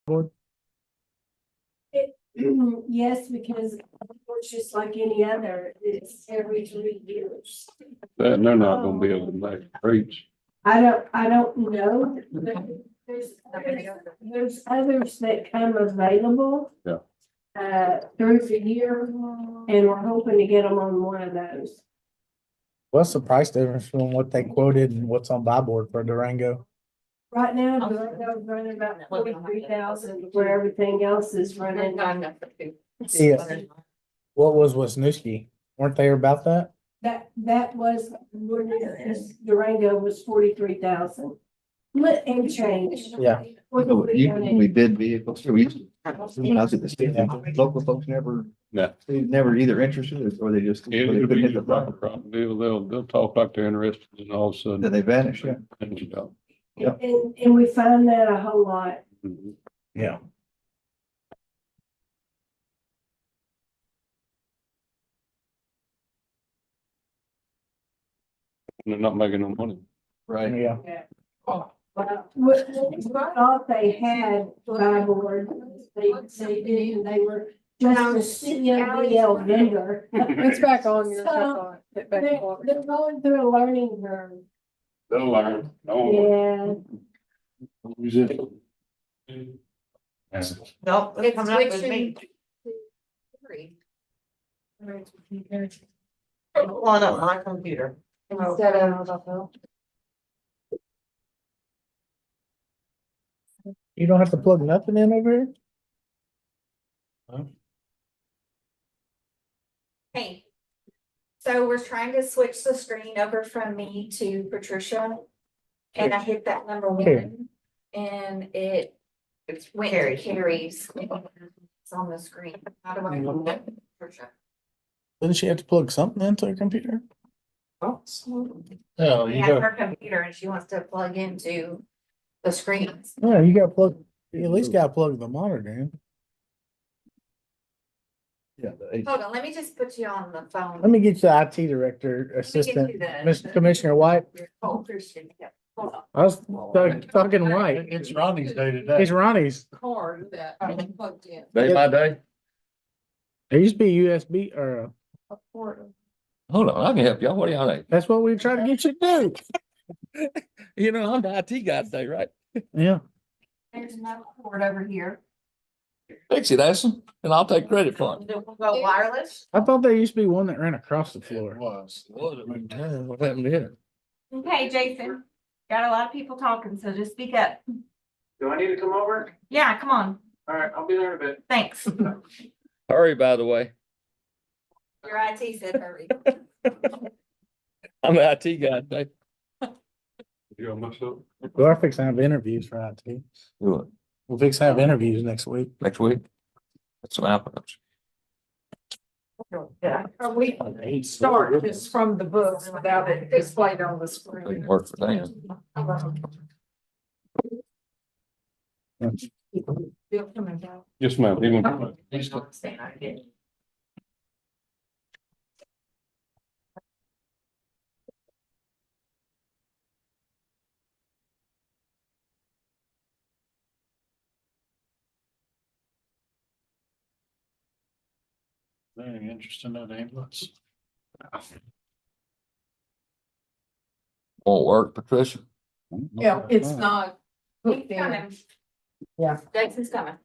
board? Yes, because it's just like any other, it's every 3 years. And they're not gonna be able to make streets. I don't know. There's others that come available. Yeah. Through the year, and we're hoping to get them on one of those. What's the price difference from what they quoted and what's on buy board for Durango? Right now, Durango's running about 43,000, where everything else is running. Yeah. What was Wisniewski? Weren't they about that? That was, Durango was 43,000. And change. Yeah. We bid vehicles, we used to, when I was at the state, local folks never, Yeah. they never either interested or they just. It'll they couldn't be hit the the button. proper deal. They'll talk like they're interested and all of a sudden. Then they vanish, yeah. And you don't. Yeah. And we find that a whole lot. Mhm. Yeah. And they're not making no money. Right. Yeah. What we thought they had buy board, they didn't, they were just a CMBL vendor. It's back on your. So, Get back They're on. they're going through a learning curve. They'll learn. Don't worry. Yeah, Resist. Nope, it's coming up with me. Pulling up my computer. Instead of. You don't have to plug nothing in over here? Hey, so we're trying to switch the screen over from me to Patricia. And I hit that number Here. 1 and it went to Carrie's. It's on the screen. How do I do that, Patricia? Didn't she have to plug something into her computer? Oh, She has her computer and she wants to plug into the screens. Yeah, you gotta plug, you at least gotta plug the monitor in. Yeah. Hold on, let me just put you on the phone. Let me get you the IT director, assistant, Mr. Commissioner White. Oh, Christian, yeah, hold on. I was talking White. It's Ronnie's day today. It's Ronnie's. Card that I plugged in. Day by day. There used to be USB or, A port. Hold on, I can help y'all. What do y'all need? that's what we were trying to get you to do. You know, I'm the IT guy today, right? Yeah. There's another cord over here. Fix it, Addison, and I'll take credit for it. We'll go wireless. I thought there used to be one that ran across the floor. Was. What happened to it? Okay, Jason, got a lot of people talking, so just speak up. Do I need to come over? Yeah, come on, All right, I'll be there in a bit. thanks. Hurry, by the way. Your IT said hurry. I'm the IT guy today. You all messed up? We're fixing to have interviews for IT. Do it We'll fix to have interviews next week. next week. That's some applicants. Yeah, we start this from the books without it displayed on the They screen. can work for them. Bill coming down. Yes, ma'am. He went- Very interesting, that ambulance. Won't work, Patricia. Yeah, it's not. He's hooked in. coming. Yeah. Jason's coming.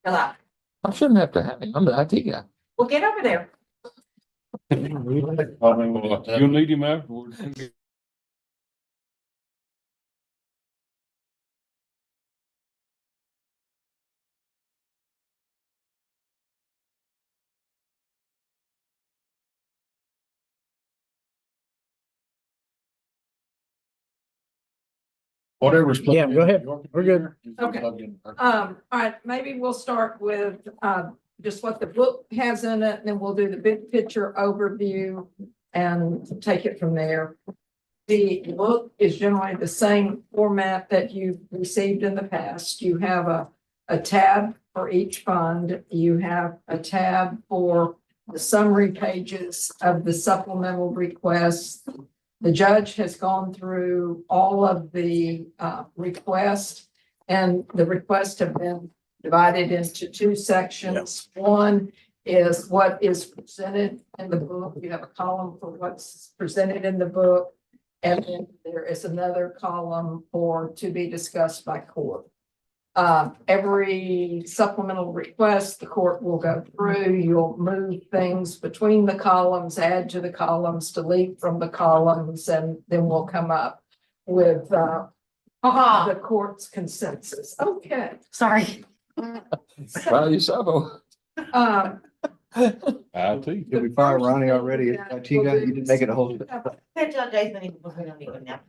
Hello, I shouldn't have to have him. I'm the IT guy. well, get over there. You'll need him afterwards. Whatever's. Yeah, go ahead. We're good. Okay. All right, maybe we'll start with, just what the book has in it, and then we'll do the big picture overview and take it from there. The book is generally the same format that you've received in the past. You have a tab for each fund. You have a tab for the summary pages of the supplemental requests. The judge has gone through all of the requests And the requests have been divided into two sections. One is what is presented in the book. You have a column for what's presented in the book. And then there is another column for to be discussed by court. Every supplemental request, the court will go through, you'll move things between the columns, add to the columns, delete from the columns, and then we'll come up with the court's consensus. Okay. Sorry. Well, you so. IT. Did we fire Ronnie already? IT guy, you didn't make it a whole. Good job, Jason. We don't need him now.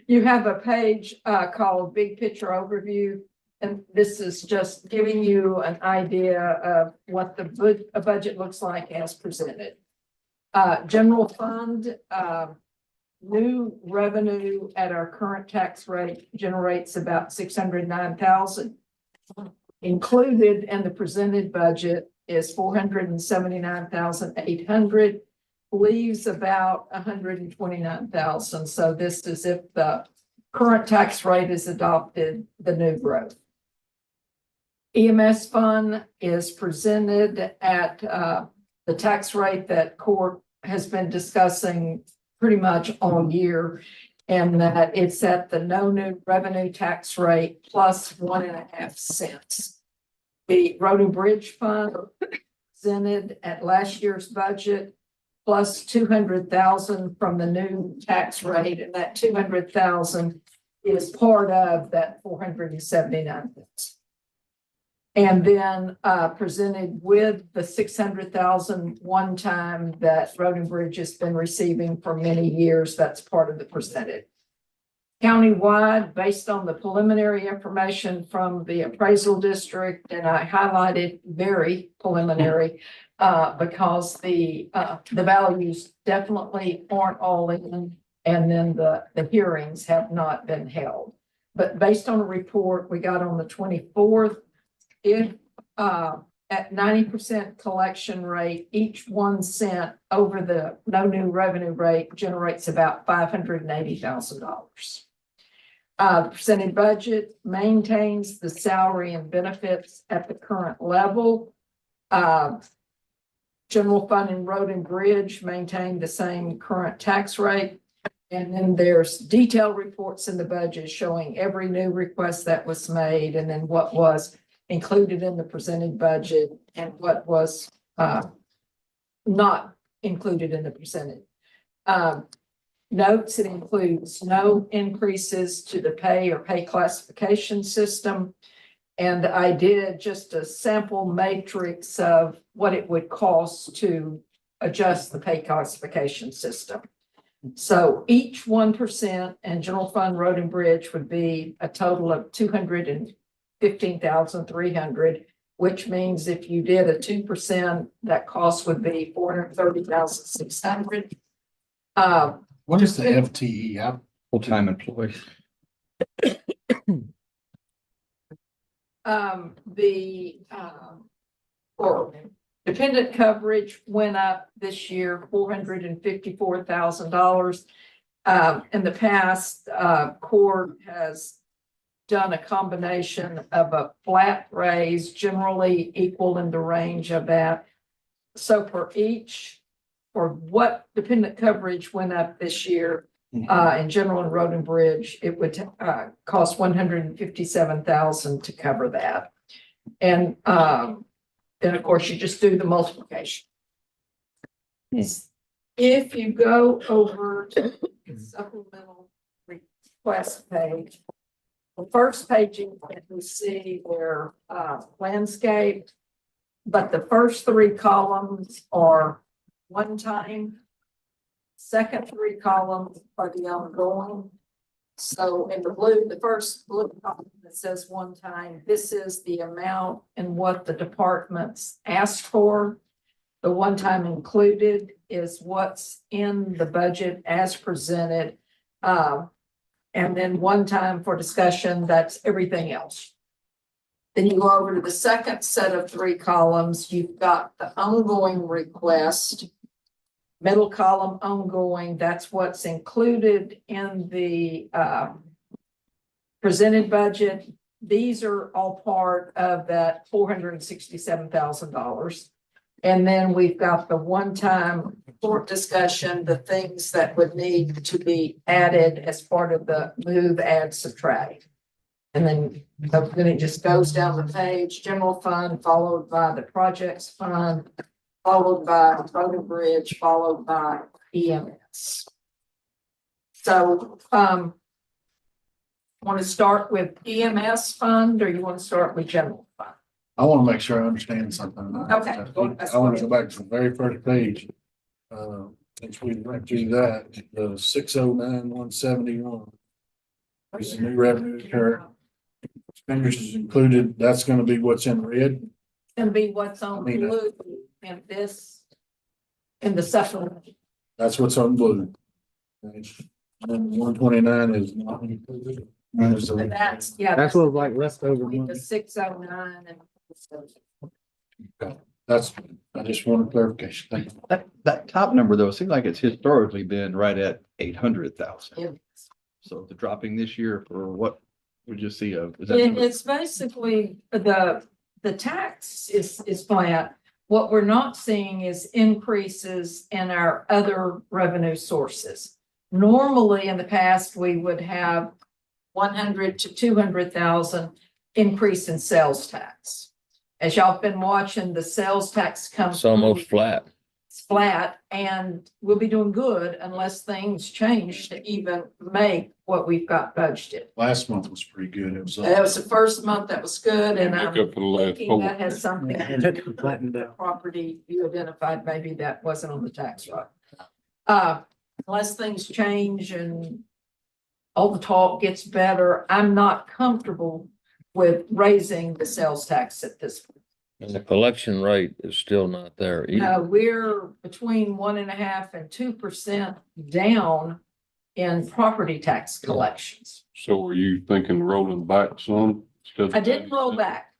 You have a page called Big Picture Overview. And this is just giving you an idea of what a budget looks like as presented. General fund, new revenue at our current tax rate generates about $609,000. Included in the presented budget is $479,800, leaves about $129,000. So this is if the current tax rate is adopted, the new growth. EMS fund is presented at the tax rate that court has been discussing pretty much all year, and that it's at the no new revenue tax rate plus 1.5 cents. The Road and Bridge Fund presented at last year's budget plus 200,000 from the new tax rate, and that 200,000 is part of that 479,000. And then presented with the 600,000 one time that Road and Bridge has been receiving for many years. That's part of the percentage. Countywide, based on the preliminary information from the appraisal district, and I highlighted very preliminary because the values definitely aren't all in, and then the hearings have not been held. But based on a report we got on the 24th, if at 90% collection rate, each 1 cent over the no new revenue rate generates about $580,000. The percentage budget maintains the salary and benefits at the current level. General fund and road and bridge maintain the same current tax rate. And then there's detailed reports in the budget showing every new request that was made, and then what was included in the presented budget and what was not included in the presented. Notes, it includes no increases to the pay or pay classification system. And I did just a sample matrix of what it would cost to adjust the pay classification system. So each 1% and general fund road and bridge would be a total of 215,300, which means if you did a 2%, that cost would be 430,600. What is the FTE? Full-time employees. Or dependent coverage went up this year, $454,000. In the past, court has done a combination of a flat raise, generally equal in the range of that. So for what dependent coverage went up this year, in general and road and bridge, it would cost $157,000 to cover that. And then of course you just do the multiplication. If you go over to the supplemental request page, the first page you can see their landscape, but the first 3 columns are one time. Second 3 columns are the ongoing. So in the blue, the first blue column that says one time, this is the amount and what the departments asked for. The one time included is what's in the budget as presented. And then one time for discussion, that's everything else. Then you go over to the second set of 3 columns, you've got the ongoing request. Middle column ongoing, that's what's included in the presented budget. these are all part of that $467,000. And then we've got the one-time court discussion, the things that would need to be added as part of the move, add, subtract. And then it just goes down the page, general fund, followed by the projects fund, followed by road and bridge, followed by EMS. So, want to start with EMS fund, or you want to start with general fund? I want to make sure I understand something. Okay. I want to go back to the very first page. Since we went through that, the 609,171. Is the new revenue occur. Expenditures included, that's gonna be what's in red. And be what's on I mean, blue in this, in the supplement. That's what's on blue. And then 129 is not included. So that's, yeah. That's what was like leftover between money. the 609 and. That's, I just wanted clarification. Thank you. That top number though, it seems like it's historically been right at 800,000. Yeah. So the dropping this year for what would you see of? Is that It's basically the tax is flat. What we're not seeing is increases in our other revenue sources. Normally, in the past, we would have 100 to 200,000 increase in sales tax. As y'all have been watching, the sales tax come. It's almost flat. It's flat, and we'll be doing good unless things change to even make what we've got budgeted. Last month was pretty good. It was. That was the first month that was good, and I'm Make up for the last thinking four. that has something to And do it with flattened the out. property you identified, maybe that wasn't on the tax roll. Unless things change and all the talk gets better, I'm not comfortable with raising the sales tax at this point. And the collection rate is still not there either. No, we're between 1.5% and 2% down in property tax collections. So were you thinking rolling back some? I didn't roll back.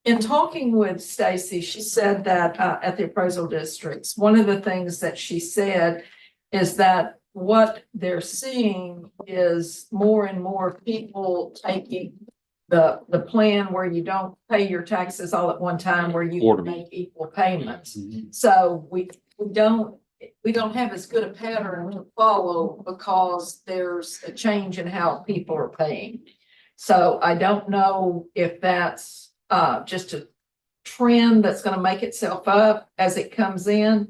In talking with Stacy, she said that at the appraisal districts, one of the things that she said is that what they're seeing is more and more people taking the plan where you don't pay your taxes all at one time, where you Quarterly. make equal payments. So we don't have as good a pattern to follow because there's a change in how people are paying. So I don't know if that's just a trend that's going to make itself up as it comes in.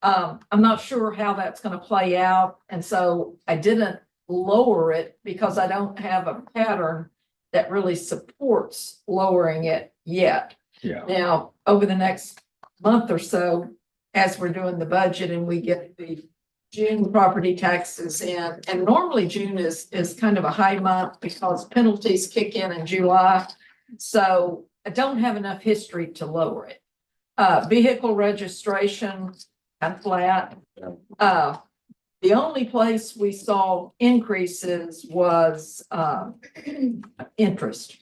I'm not sure how that's going to play out. And so I didn't lower it because I don't have a pattern that really supports lowering it yet. Yeah. Now, over the next month or so, as we're doing the budget and we get the June property taxes in, and normally June is kind of a high month because penalties kick in July. So I don't have enough history to lower it. Vehicle registration, kind of flat. The only place we saw increases was interest.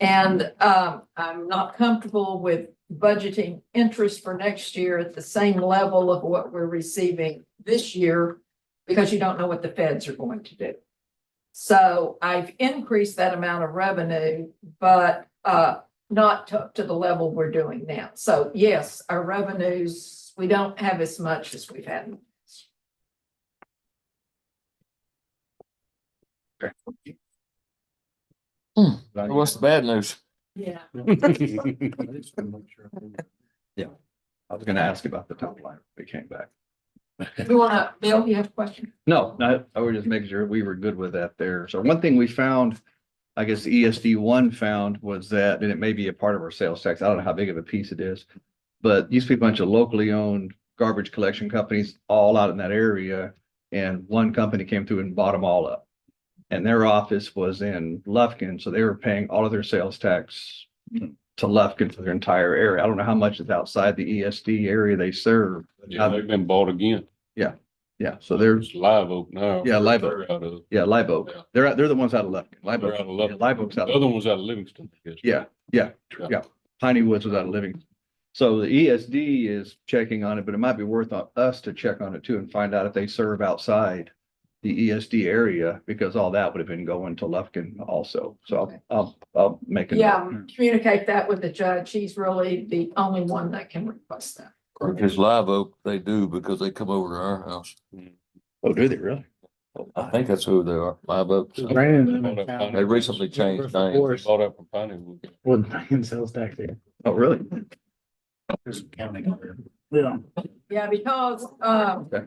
And I'm not comfortable with budgeting interest for next year at the same level of what we're receiving this year because you don't know what the feds are going to do. So I've increased that amount of revenue, but not to the level we're doing now. So yes, our revenues, we don't have as much as we've had. What's the bad news? Yeah. I was gonna ask about the top line. We came back. You wanna, Bill, you have a question? No, I was just making sure we were good with that there. So one thing we found, I guess the ESD one found was that, and it may be a part of our sales tax. I don't know how big of a piece it is. But used to be a bunch of locally owned garbage collection companies all out in that area. And one company came through and bought them all up. And their office was in Lufkin, so they were paying all of their sales tax to Lufkin for their entire area. I don't know how much is outside the ESD area they serve. Yeah, they've been bought again. Yeah, so there's, There's Live Oak now. Yeah, Live Oak. They're out of- yeah, Live Oak. Yeah. They're the ones out of Lufkin. Live They're Oak. out of Lufkin. Yeah, Live Oak's out The of, other one was out of Livingston, I guess. yeah. Piney Woods was out of Livingston. So the ESD is checking on it, but it might be worth us to check on it too and find out if they serve outside the ESD area, because all that would have been going to Lufkin also. So I'll make a Yeah, note. communicate that with the judge. He's really the only one that can request that. Because Live Oak, they do because they come over to our house. Oh, do they really? I think that's who they are, Live Oak. Brandon. They recently changed names. Bought up from Pineywood. Wasn't paying sales tax there. Oh, really? There's a county. Yeah. Yeah, because, Okay.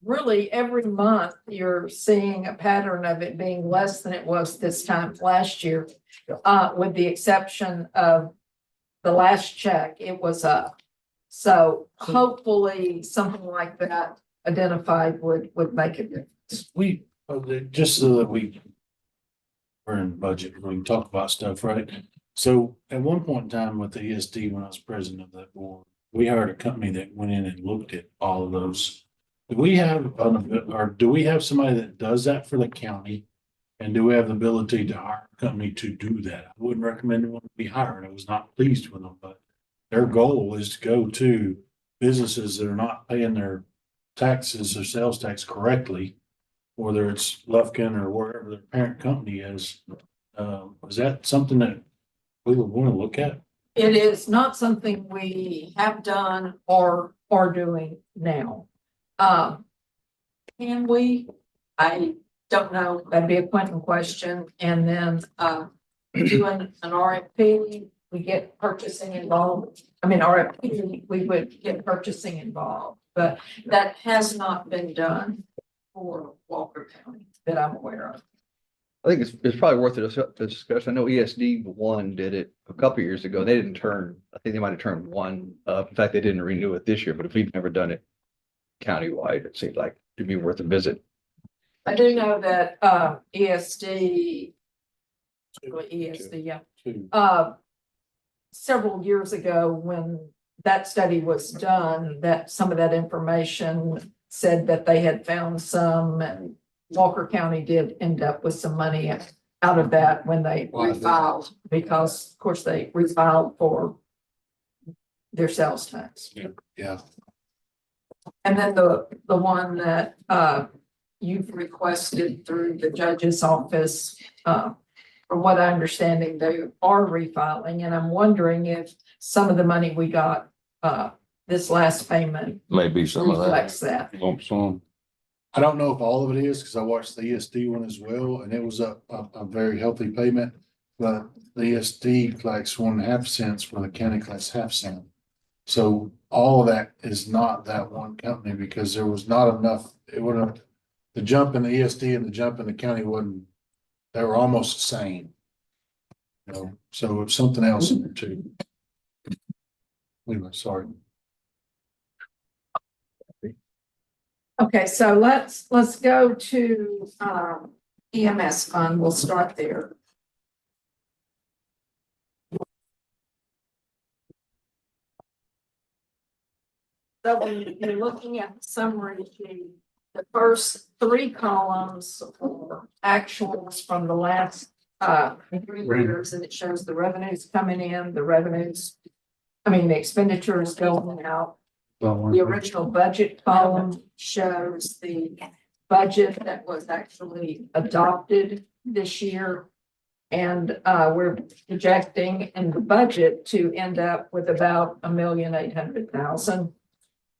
really every month you're seeing a pattern of it being less than it was this time last year. With the exception of the last check, it was up. So hopefully something like that identified would make a difference. We, just so that we're in budget, we can talk about stuff, right? So at one point in time with the ESD, when I was president of that board, we hired a company that went in and looked at all of those. Do we have, or do we have somebody that does that for the county? And do we have the ability to hire a company to do that? I wouldn't recommend one to be hired. I was not pleased with them, but their goal is to go to businesses that are not paying their taxes or sales tax correctly, whether it's Lufkin or wherever their parent company is. Is that something that we would want to look at? It is not something we have done or are doing now. Can we? I don't know. That'd be a Quentin question. And then, doing an RFP, we get purchasing involved. I mean, RFP, we would get purchasing involved, but that has not been done for Walker County that I'm aware of. I think it's probably worth a discussion. I know ESD one did it a couple years ago. They didn't turn, I think they might have turned one up. In fact, they didn't renew it this year, but if we've never done it countywide, it seems like it'd be worth a visit. I do know that, ESD, yeah. Several years ago, when that study was done, that some of that information said that they had found some, and Walker County did end up with some money out of that when they refiled, because of course they refiled for their sales tax. Yeah. And then the one that you've requested through the judge's office, from what I understanding, they are refiling, and I'm wondering if some of the money we got this last payment Maybe some of that. reflects that. Lump sum. I don't know if all of it is, because I watched the ESD one as well, and it was a very healthy payment. But the ESD collects 1.5 cents where the county collects 0.5 cent. So all of that is not that one company, because there was not enough, it would have, the jump in the ESD and the jump in the county wasn't, they were almost the same. You know, so it's something else in there too. Anyway, sorry. Okay, so let's go to EMS fund. We'll start there. So when you're looking at the summary sheet, the first 3 columns are actuals from the last 3 years, and it shows the revenues coming in, the expenditures going out. The original budget column shows the budget that was actually adopted this year. And we're projecting in the budget to end up with about $1,800,000.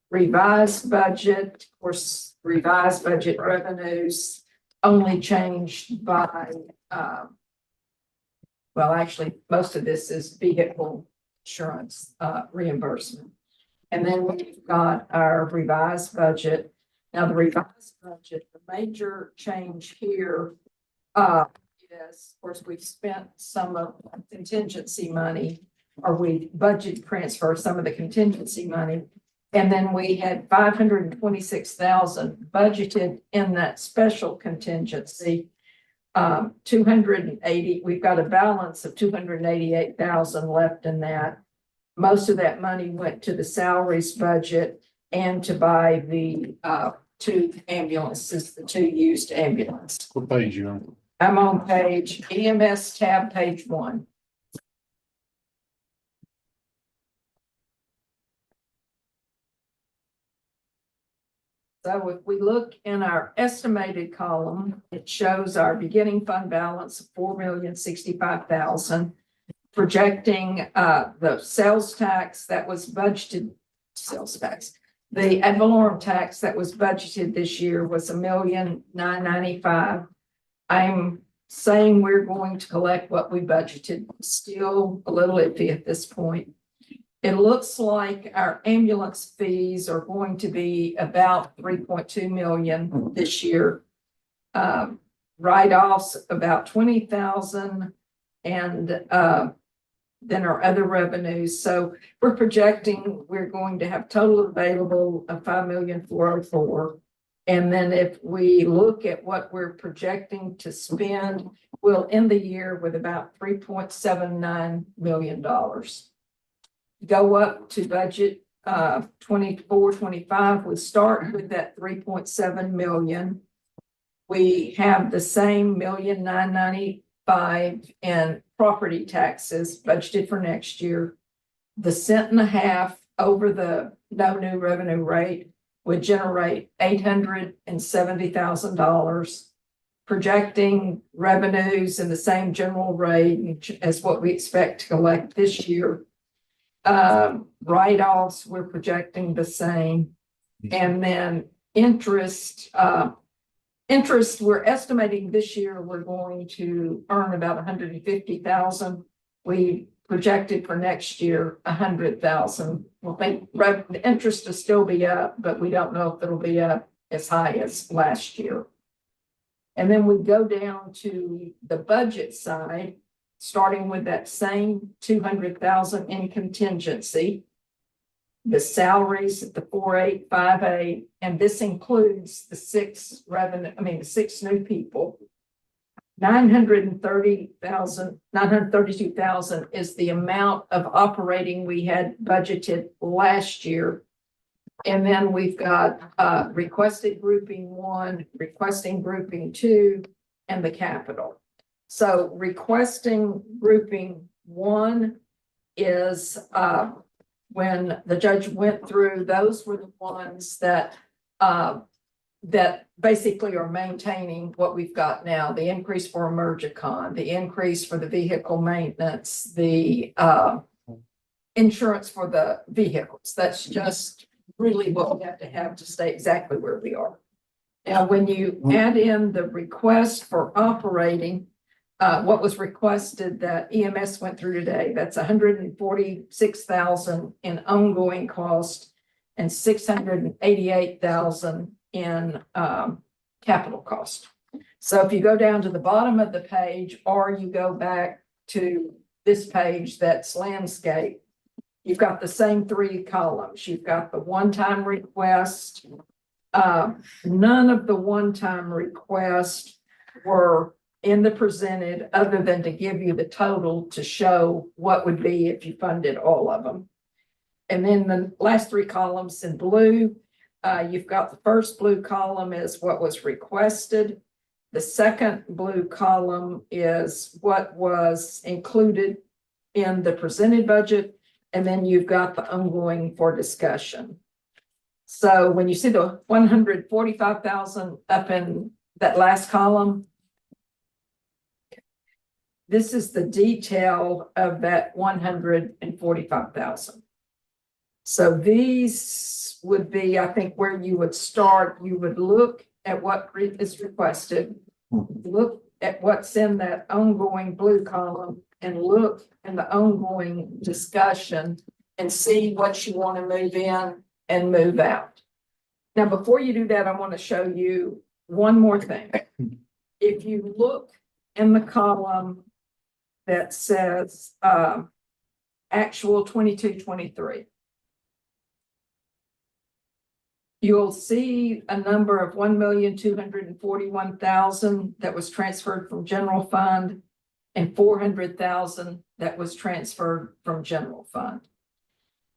Revised budget, of course, revised budget revenues only changed by, well, actually, most of this is vehicle insurance reimbursement. And then we've got our revised budget. Now, the revised budget, the major change here is, of course, we've spent some of contingency money, or we budget transfer some of the contingency money. And then we had 526,000 budgeted in that special contingency. 280, we've got a balance of 288,000 left in that. Most of that money went to the salaries budget and to buy the 2 ambulances, the 2 used ambulances. What page you on? I'm on page EMS tab, page 1. So if we look in our estimated column, it shows our beginning fund balance of $4,065,000. Projecting the sales tax that was budgeted, the ad valorem tax that was budgeted this year was $1,995,000. I'm saying we're going to collect what we budgeted, still a little iffy at this point. It looks like our ambulance fees are going to be about 3.2 million this year. Write-offs about 20,000, and then our other revenues. So we're projecting we're going to have total available of 5,404,000. And then if we look at what we're projecting to spend, we'll end the year with about $3.79 million. Go up to budget 24-25, we start with that 3.7 million. We have the same $1,995,000 in property taxes budgeted for next year. The 1.5 cents over the no new revenue rate would generate $870,000. Projecting revenues in the same general range as what we expect to collect this year. Write-offs, we're projecting the same. And then interest, we're estimating this year we're going to earn about $150,000. We projected for next year $100,000. We think the interest will still be up, but we don't know if it'll be up as high as last year. And then we go down to the budget side, starting with that same 200,000 in contingency. The salaries at the 4,858, and this includes the 6 new people. 932,000 is the amount of operating we had budgeted last year. And then we've got requested grouping 1, requesting grouping 2, and the capital. So requesting grouping 1 is when the judge went through, those were the ones that that basically are maintaining what we've got now, the increase for Emergicon, the increase for the vehicle maintenance, the insurance for the vehicles. That's just really what we have to stay exactly where we are. Now, when you add in the request for operating, what was requested that EMS went through today, that's 146,000 in ongoing cost and 688,000 in capital cost. So if you go down to the bottom of the page, or you go back to this page, that's landscape, you've got the same 3 columns. You've got the one-time request. None of the one-time requests were in the presented other than to give you the total to show what would be if you funded all of them. And then the last 3 columns in blue, you've got the first blue column is what was requested. The second blue column is what was included in the presented budget. And then you've got the ongoing for discussion. So when you see the 145,000 up in that last column, this is the detail of that 145,000. So these would be, I think, where you would start. You would look at what is requested, look at what's in that ongoing blue column, and look in the ongoing discussion and see what you want to move in and move out. Now, before you do that, I want to show you one more thing. If you look in the column that says actual 22-23, you'll see a number of 1,241,000 that was transferred from general fund and 400,000 that was transferred from general fund.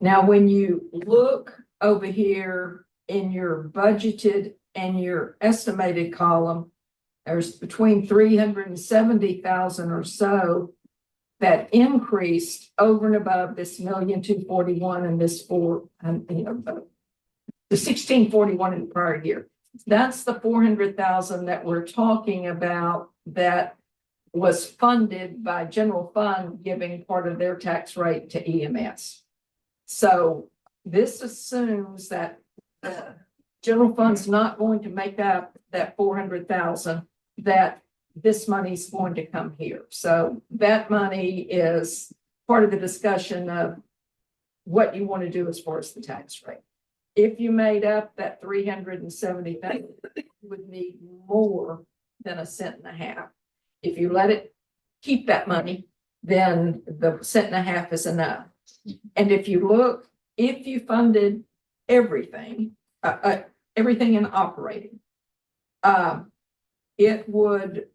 Now, when you look over here in your budgeted and your estimated column, there's between 370,000 or so that increased over and above this 1,241,000 and this the 1641 in the prior year. That's the 400,000 that we're talking about that was funded by general fund giving part of their tax rate to EMS. So this assumes that general fund's not going to make up that 400,000, that this money's going to come here. So that money is part of the discussion of what you want to do as far as the tax rate. If you made up that 370,000, you would need more than 1.50 cents. If you let it keep that money, then the 1.50 cents is enough. And if you look, if you funded everything, everything in operating, it would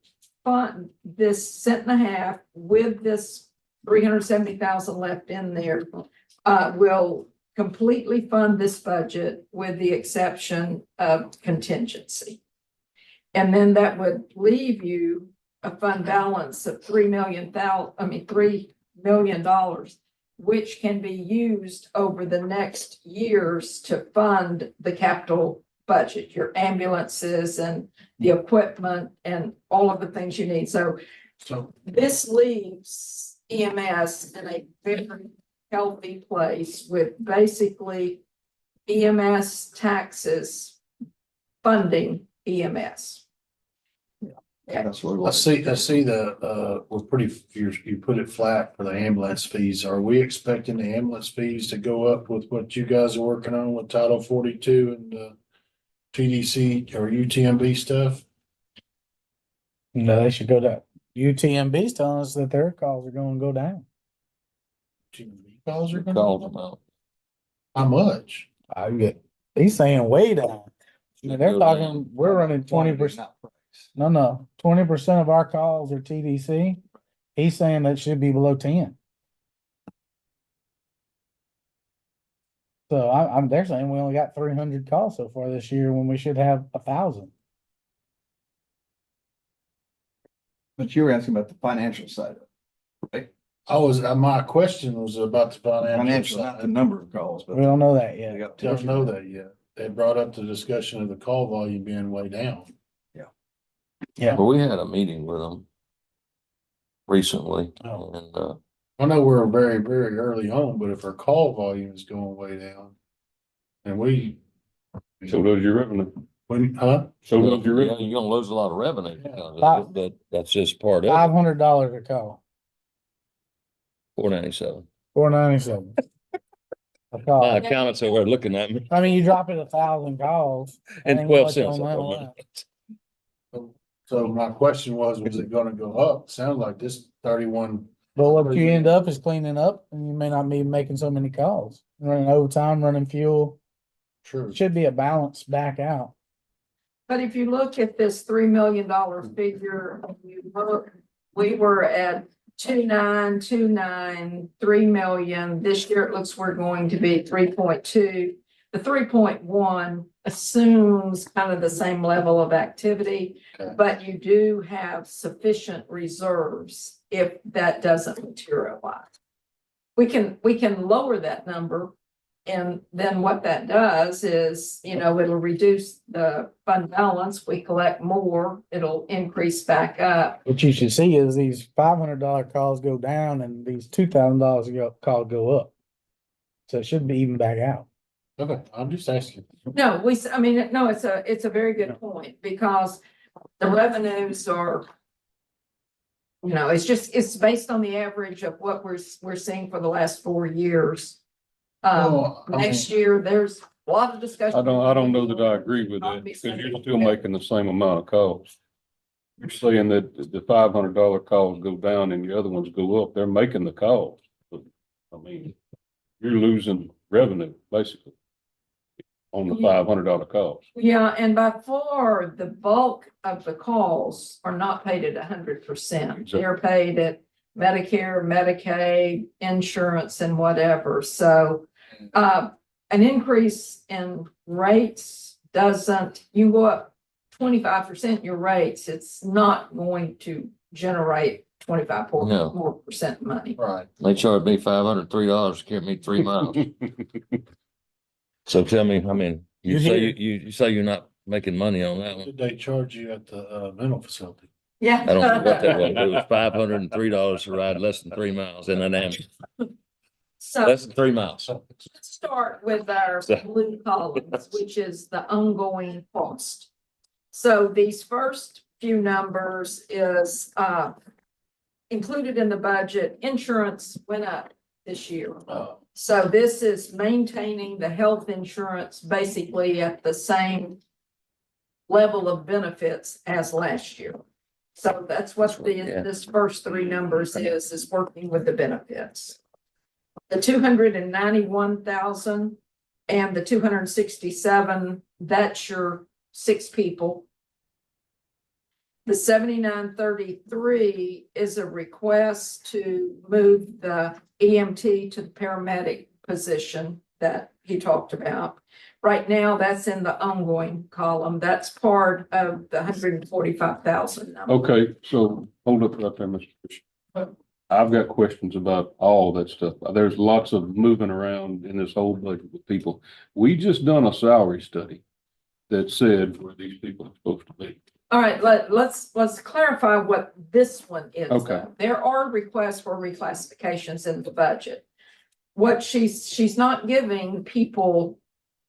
fund this 1.50 cents with this 370,000 left in there, will completely fund this budget with the exception of contingency. And then that would leave you a fund balance of $3 million, which can be used over the next years to fund the capital budget, your ambulances and the equipment and all of the things you need. So this leaves EMS in a very healthy place with basically EMS taxes funding EMS. That's what I see we're you put it flat for the ambulance fees. Are we expecting the ambulance fees to go up with what you guys are working on with Title 42 and TDC or UTMB stuff? No, they should go down. UTMB's telling us that their calls are gonna go down. UTMB calls are calls gonna, them out. how much? I get, he's saying way down. I mean, they're Go talking, down. we're running 20%. No, 20% of our calls are TDC. He's saying that should be below 10. So they're saying we only got 300 calls so far this year when we should have 1,000. But you were asking about the financial side of it. My question was about the financial Financial, not the side. number of calls, but. We don't know that we yet. got Don't know that yet. They brought up the discussion of the call volume being way down. Yeah. But we had a meeting with them recently Oh. and, I know we're very, very early on, but if our call volume is going way down and So does your revenue. huh? So does your yeah, revenue. you're gonna lose a lot of revenue. Five- That's just part of it. $500 a call, $4.97. $4.97. A My call. accountant's over there looking at me. I mean, you drop it 1,000 calls. And ain't 12 much cents. on that per one. minute. So my question was it gonna go up? Sounds like this 31. But what you end up is cleaning up and you may not be making so many calls, running overtime, running fuel. Sure. Should be a balance back out. But if you look at this $3 million figure, you look, we were at 2.929, 3 million. This year it looks we're going to be 3.2. The 3.1 assumes kind of the same level of activity, Okay. but you do have sufficient reserves if that doesn't materialize. We can lower that number. And then what that does is, it'll reduce the fund balance. We collect more, it'll increase back up. What you should see is these $500 calls go down and these $2,000 calls go up. So it should be even back out. Okay, I'm just asking. No, it's a very good point because the revenues are, it's based on the average of what we're seeing for the last 4 years. Next year, there's a lot of discussion. I don't know that I agree with that because you're still making the same amount of calls. You're saying that the $500 calls go down and the other ones go up. They're making the calls. But, I mean, you're losing revenue basically on the $500 calls. Yeah, and by far, the bulk of the calls are not paid at 100%. They're paid at Medicare, Medicaid, insurance, and whatever. So an increase in rates you go up 25% your rates, it's not going to generate 25 No. more percent money. Right. They charged me $503 to carry me 3 miles. So tell me, You You're say here. you say you're not making money on that one. Did they charge you at the, mental facility? Yeah. I don't know what that was. It was $503 to ride less than 3 miles in an ambulance. So Less than 3 miles. let's start with our So- blue columns, which is the ongoing cost. So these first few numbers is, included in the budget. Insurance went up this year. So this is maintaining the health insurance basically at the same level of benefits as last year. So that's what Yeah. this first three numbers is working with the benefits. The 291,000 and the 267, that's your 6 people. The 7933 is a request to move the EMT to the paramedic position that he talked about. Right now, that's in the ongoing column. That's part of the 145,000 number. Okay, so hold up right there, Mr. Bishop. I've got questions about all that stuff. There's lots of moving around in this whole budget with people. We just done a salary study that said where these people are supposed to be. All right, let's clarify what this one is. Okay. There are requests for reclassifications in the budget. What she's not giving people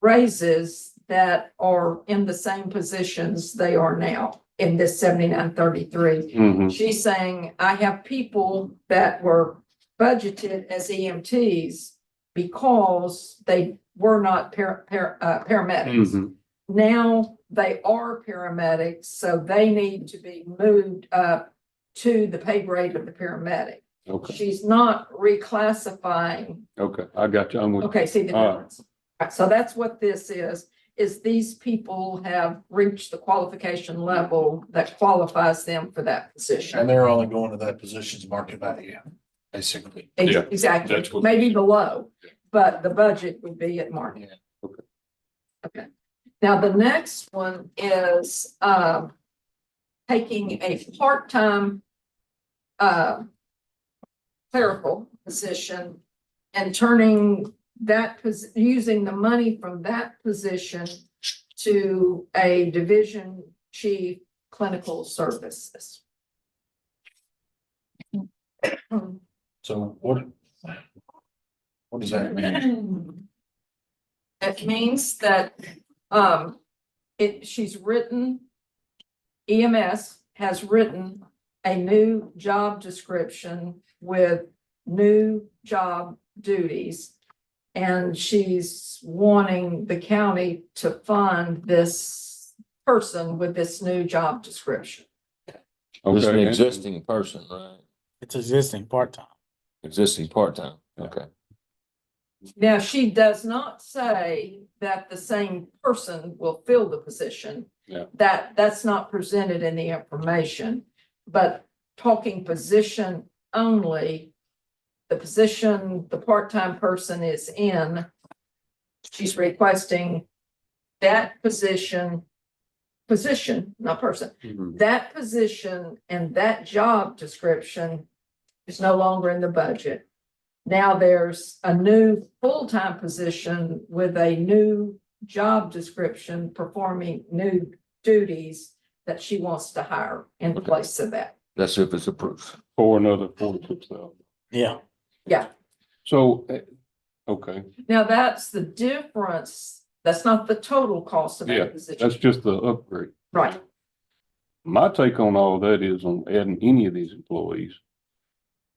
raises that are in the same positions they are now in this 7933. Mhm. She's saying, I have people that were budgeted as EMTs because they were not paramedics. Mhm. Now they are paramedics, so they need to be moved up to the pay grade of the paramedic. Okay, She's not reclassifying. okay, I got you. I'm with. Okay, see the All right. difference. All right, so that's what this is these people have reached the qualification level that qualifies them for that And position. they're only going to that position's market value, basically. Yeah, Exactly, that's what- maybe below, but the budget would be at market. Okay. Okay, now the next one is, taking a part-time, clerical position and turning that, using the money from that position to a division chief clinical services. So what does that mean? It means that, she's written, EMS has written a new job description with new job duties. And she's wanting the county to fund this person with this new job description. This is an Okay. existing person, right? It's existing part-time. Existing part-time. Okay. Now, she does not say that the same person will fill the position. Yeah. That's not presented in the information, but talking position only, the position the part-time person is in, she's requesting that position, not person, Mhm. that position and that job description is no longer in the budget. Now there's a new full-time position with a new job description performing new duties that she wants to hire in Okay. place of that. That's if it's approved. For another 46,000. Yeah. Yeah. So, okay, Now that's the difference. That's not the total cost of Yeah, that position. that's just the upgrade. Right. My take on all that is on adding any of these employees.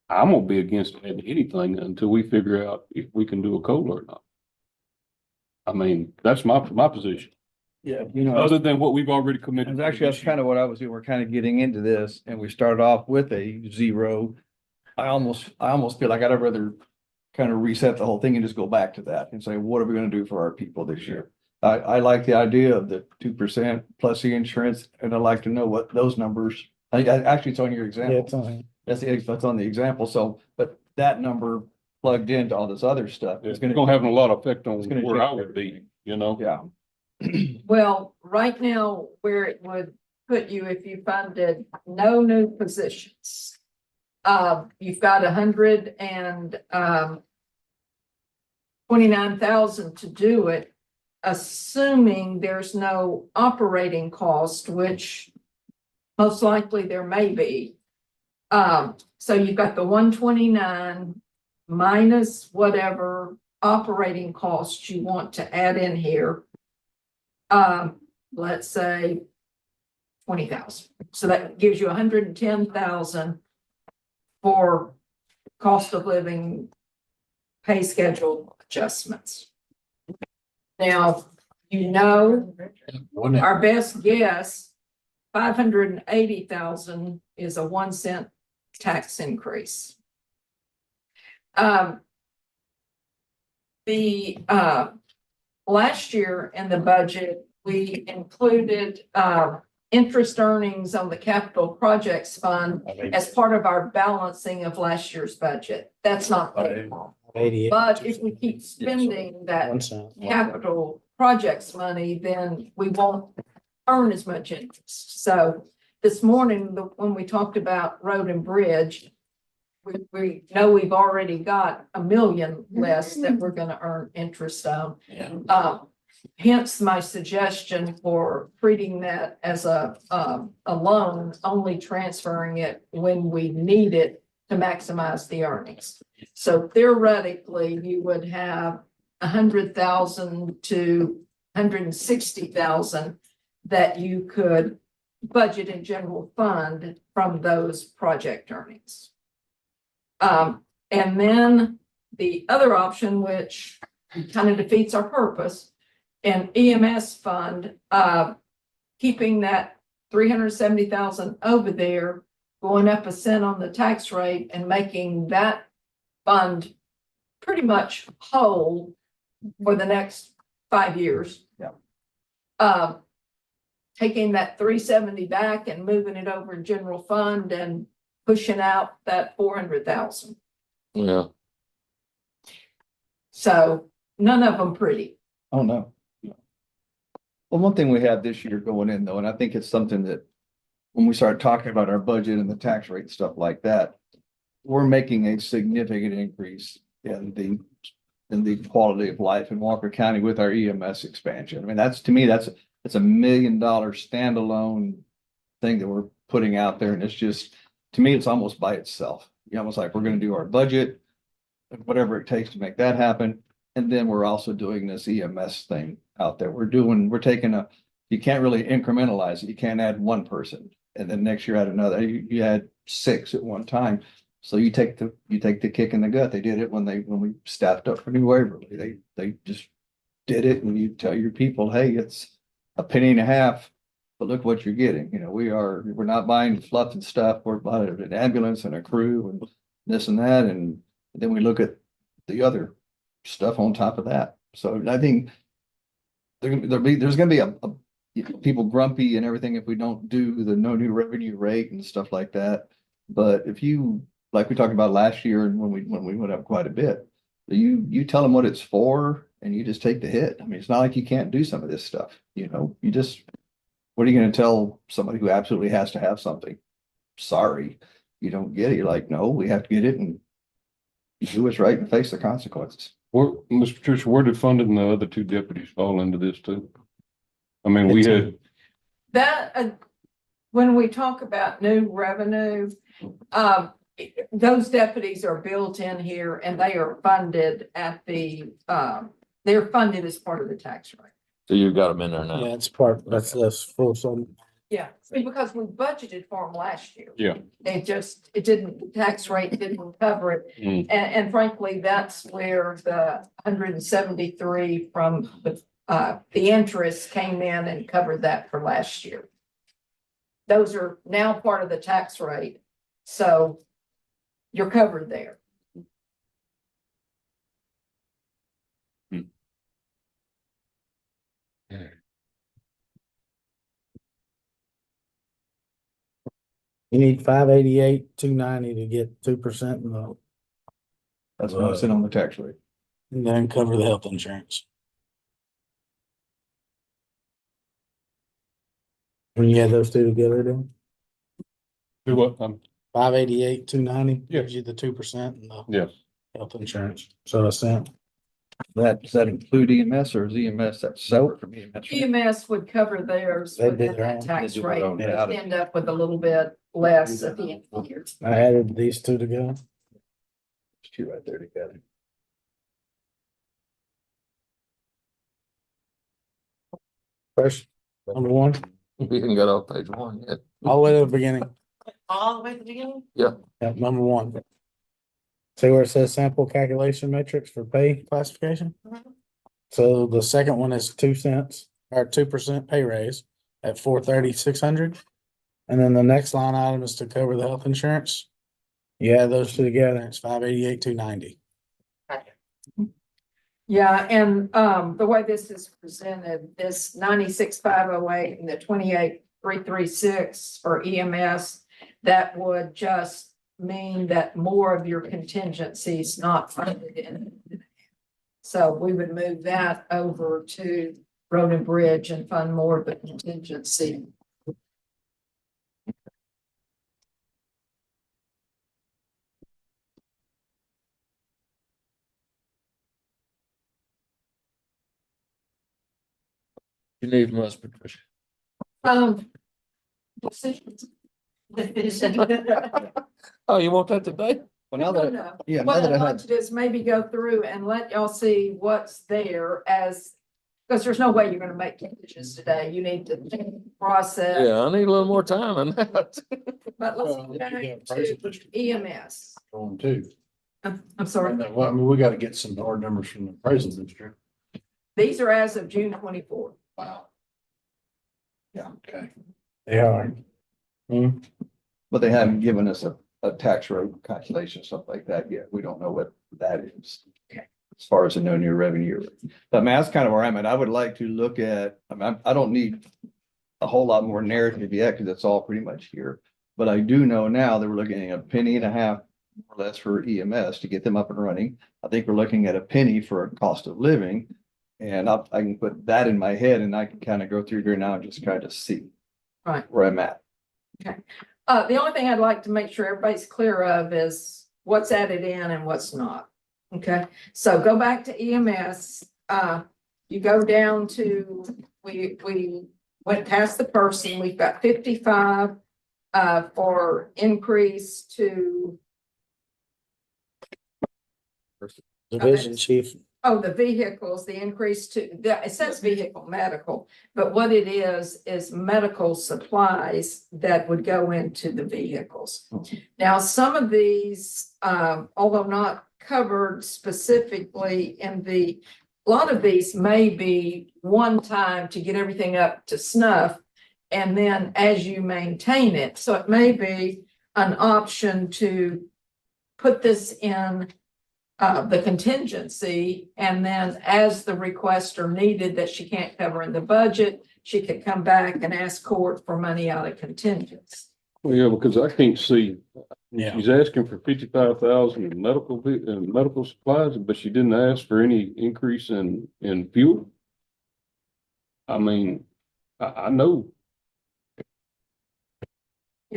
I'm gonna be against adding anything until we figure out if we can do a COLA or not. I mean, that's my position, Yeah, you know. other than what we've already committed. And actually, that's kind of what I was doing. We're kind of getting into this and we started off with a 0. I almost feel like I'd rather kind of reset the whole thing and just go back to that and say, what are we going to do for our people this year? I like the idea of the 2% plus the insurance, and I'd like to know what those numbers, actually it's on your Yeah, example. it's on. That's on the example. So, but that number plugged into all this other stuff It's is going gonna have a lot of effect on It's gonna where I change would be, you know? yeah. Well, right now, where it would put you if you funded no new positions. You've got 129,000 to do it. assuming there's no operating cost, which most likely there may be. So you've got the 129 minus whatever operating costs you want to add in here. Let's say 20,000. So that gives you 110,000 for cost of living pay schedule adjustments. Now, you know, Wouldn't it? our best guess, 580,000 is a 1 cent tax increase. Last year in the budget, we included interest earnings on the capital projects fund as part of our balancing of last year's budget. That's not paid for. 88. But if we keep spending that 1 cent. capital projects money, then we won't earn as much interest. So this morning, when we talked about road and bridge, we know we've already got $1 million less that we're gonna earn interest on. Hence my suggestion for treating that as a loan, only transferring it when we need it to maximize the earnings. So theoretically, you would have 100,000 to 160,000 that you could budget in general fund from those project earnings. And then the other option, which kind of defeats our purpose, an EMS fund, keeping that 370,000 over there, going up 1 cent on the tax rate and making that fund pretty much whole for the next 5 years. Yeah. Taking that 370 back and moving it over in general fund and pushing out that 400,000. Yeah. So none of them pretty. Oh, no. Well, one thing we have this year going in though, and I think it's something that when we start talking about our budget and the tax rate, stuff like that, we're making a significant increase in the quality of life in Walker County with our EMS expansion. I mean, that's, to me, that's $1 million standalone thing that we're putting out there. And it's just, to me, it's almost by itself. You know, almost like we're going to do our budget, whatever it takes to make that happen. And then we're also doing this EMS thing out there. We're taking you can't really incrementalize it. You can't add one person and then next year add another. You had 6 at one time. So you take the kick in the gut. They did it when we staffed up for New Waverly. They just did it, and you tell your people, hey, it's $0.015, but look what you're getting. You know, we're not buying fluff and stuff. We're buying an ambulance and a crew and this and that, and then we look at the other stuff on top of that. So I think there's going to be people grumpy and everything if we don't do the no new revenue rate and stuff like that. But if you, like we talked about last year and when we went up quite a bit, you tell them what it's for and you just take the hit. I mean, it's not like you can't do some of this stuff. You know, what are you going to tell somebody who absolutely has to have something? Sorry, you don't get it. You're like, no, we have to get it, and you do what's right and face the consequences. Mr. Patricia, where did funding the other 2 deputies fall into this too? I mean, we had, That, when we talk about new revenue, those deputies are built in here and they are funded they're funded as part of the tax rate. So you've got them in there now. Yeah, it's that's full sum. Yeah, because we budgeted for them last year. yeah. The tax rate didn't cover it. Mm. And frankly, that's where the 173 from the interest came in and covered that for last year. Those are now part of the tax rate. So you're covered there. You need 588, 290 to get 2% That's what I said on the tax rate. and then cover the health insurance. When you add those two together, then Do what? 588, 290 Yeah. gives you the 2% and the Yes. health insurance. So $0.01. Does that include EMS or is EMS that's separate from EMS? EMS would cover theirs They do within their that own. tax They do their rate, own. but end up with a little bit less at the end of the year. I added these two together. There's two right there together. First, number one, We haven't got off page one yet. all the way to the beginning. All the way to the beginning? Yep, number one. See where it says sample calculation metrics for pay classification? Mhm. So the second one is 2 cents or 2% pay raise at 430,600. And then the next line item is to cover the health insurance. You add those two together, it's 588,290. Yeah, and the way this is presented, this 96,508 and the 28,336 for EMS, that would just mean that more of your contingencies not funded in. So we would move that over to road and bridge and fund more of the contingency. You need from us, Patricia. Decisions. Oh, you want that today? Well, now that, No. yeah, now What that I'd I like had, to do is maybe go through and let y'all see what's there as, because there's no way you're gonna make changes today. You need to process. Yeah, I need a little more time on that. But let's Well, go you back got appraisal to district. EMS. Going too. I'm sorry, Well, I mean, we gotta get some hard numbers from the appraisal district. these are as of June 24. Wow. Yeah, okay. They are. but they haven't given us a tax rate calculation, stuff like that yet. We don't know what that is. Okay. As far as the no new revenue. But I mean, that's kind of where I'm at. I would like to look at, I mean, I don't need a whole lot more narrative yet, because it's all pretty much here. But I do know now that we're looking at a penny and a half more or less for EMS to get them up and running. I think we're looking at a penny for a cost of living. And I can put that in my head and I can kind of go through here now and just kind of see. Right. Where I'm at. The only thing I'd like to make sure everybody's clear of is what's added in and what's not. Okay, so go back to EMS. You go down to, we went past the person, we've got 55 for increase to, Division chief, the vehicles, the increase to, it says vehicle medical, but what it is medical supplies that would go into the vehicles. Now, some of these, although not covered specifically in a lot of these may be one time to get everything up to snuff. And then as you maintain it, so it may be an option to put this in the contingency, and then as the requests are needed that she can't cover in the budget, she could come back and ask court for money out of contingents. Well, yeah, because I can't see, yeah, she's asking for 55,000 in medical supplies, but she didn't ask for any increase in fuel. I mean, I know.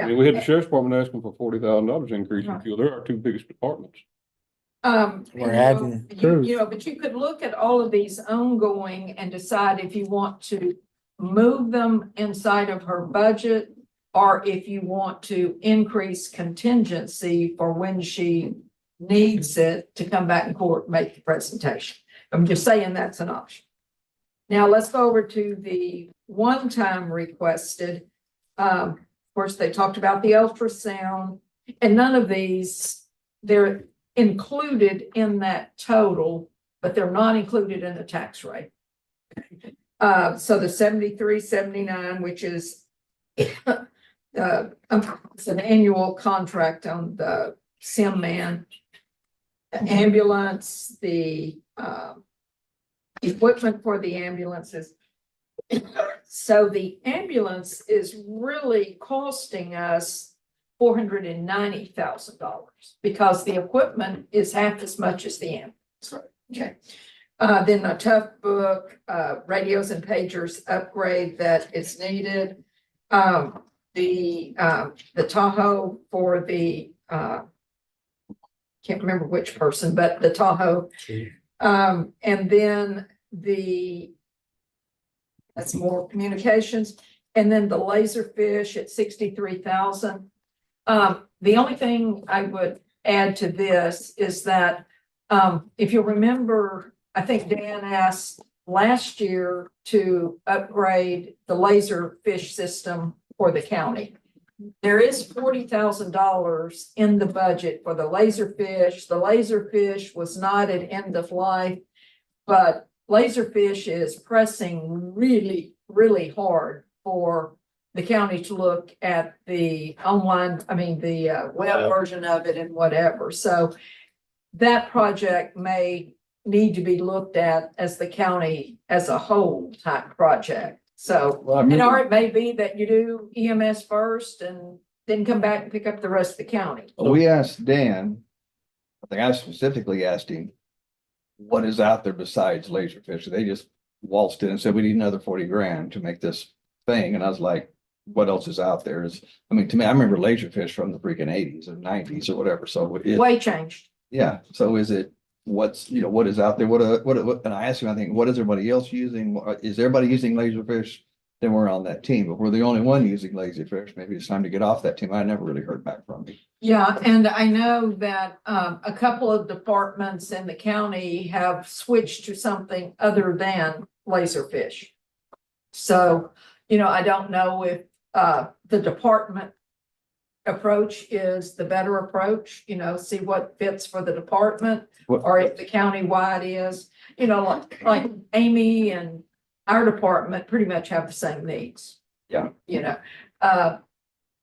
I mean, we had the sheriff's department asking for $40,000 increase in Right. fuel. They're our two biggest departments. We're adding crews. But you could look at all of these ongoing and decide if you want to move them inside of her budget, or if you want to increase contingency for when she needs it to come back in court, and make the presentation. I'm just saying that's an option. Now let's go over to the one-time requested. Of course, they talked about the ultrasound, and none of these, they're included in that total, but they're not included in the tax rate. So the 7379, which is it's an annual contract on the SIM man, the ambulance, the equipment for the ambulances. So the ambulance is really costing us $490,000 because the equipment is half as much as the ambulance. Right. Okay. Then a tough book, radios and pagers upgrade that is needed. The Tahoe for the can't remember which person, but the Tahoe And then that's more communications, and then the laserfish at 63,000. The only thing I would add to this is that, if you remember, I think Dan asked last year to upgrade the laserfish system for the county. There is $40,000 in the budget for the laserfish. The laserfish was not at end of life, but laserfish is pressing really, really hard for the county to look at the online, the web version of it and whatever. So that project may need to be looked at as the county as a whole type project. So, Well, I and remember- or it may be that you do EMS first and then come back and pick up the rest of the county. We asked Dan, I think I specifically asked him, what is out there besides laserfish? They just waltzed in and said, we need another 40 grand to make this thing. And I was like, what else is out there? To me, I remember laserfish from the freaking 80s and 90s or whatever. So Way changed. yeah. So is it, what is out there? And I asked him, I think, what is everybody else using? Is everybody using laserfish? Then we're on that team. If we're the only one using laserfish, maybe it's time to get off that team. I never really heard back from him. Yeah, and I know that a couple of departments in the county have switched to something other than laserfish. So, I don't know if the department approach is the better approach, see what fits for the department, or if the county-wide is, like Amy and our department pretty much have the same needs. Yeah.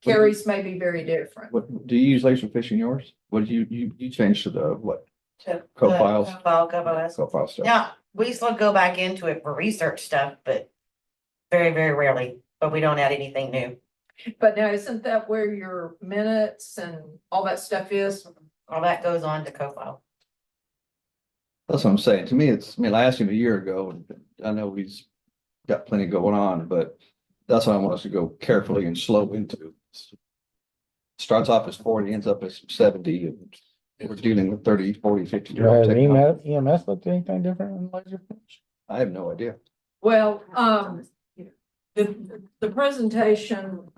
Carrie's may be very different. What do you use laserfish in yours? What did you changed to the what? To Code the files? code file, code files. Code file stuff. Yeah, we still go back into it for research stuff, but very, very rarely, but we don't add anything new. But now, isn't that where your minutes and all that stuff is? All that goes on to code file. That's what I'm saying. To me, I asked him a year ago, and I know he's got plenty going on, but that's what I want us to go carefully and slow into. Starts off as 40, ends up as 70, and we're dealing with 30, 40, 50 year old Has technology. EMS looked anything different than laserfish? I have no idea. Well, the presentation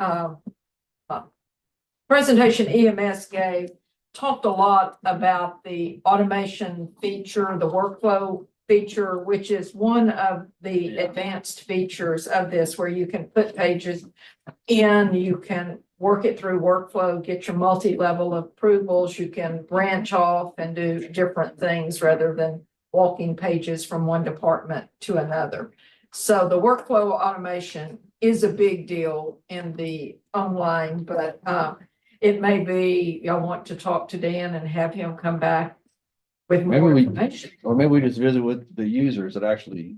EMS gave talked a lot about the automation feature, the workflow feature, which is one of the advanced features of this, where you can put pages in, you can work it through workflow, get your multi-level approvals, you can branch off and do different things rather than walking pages from one department to another. So the workflow automation is a big deal in the online, but it may be y'all want to talk to Dan and have him come back with more information. Or maybe we just visit with the users that actually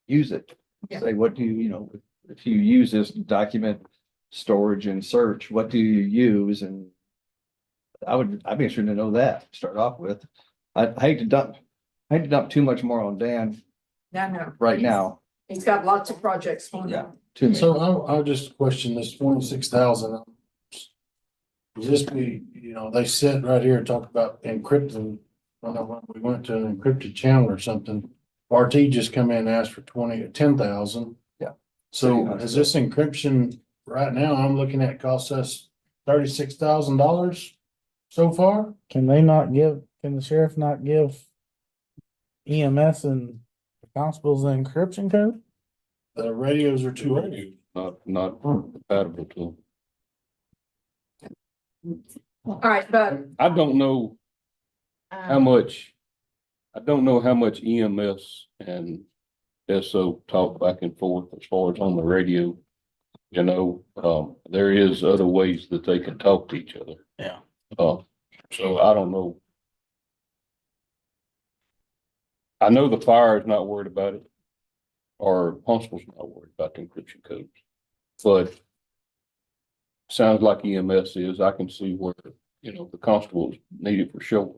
use it. Yeah. Say, what do if you use this document storage and search, what do you use? And I'd be interested to know that to start off with. I hate to dump too much more on Dan No. right now. He's got lots of projects going Yeah. on. To me. So I'll just question this 26,000. Will this be, they sit right here and talk about encrypting. When we went to an encrypted channel or something, RT just come in and asked for 10,000. Yeah. So is this encryption right now, I'm looking at costs us $36,000 so far? Can the sheriff not give EMS and constables the encryption code? The radios are too old. Not compatible to. All right, but I don't know how much, I don't know how much EMS and SO talk back and forth as far as on the radio. There is other ways that they can talk to each other. Yeah. So I don't know. I know the fire is not worried about it. Or constable's not worried about the encryption codes. But sounds like EMS is. I can see where, the constables need it for sure.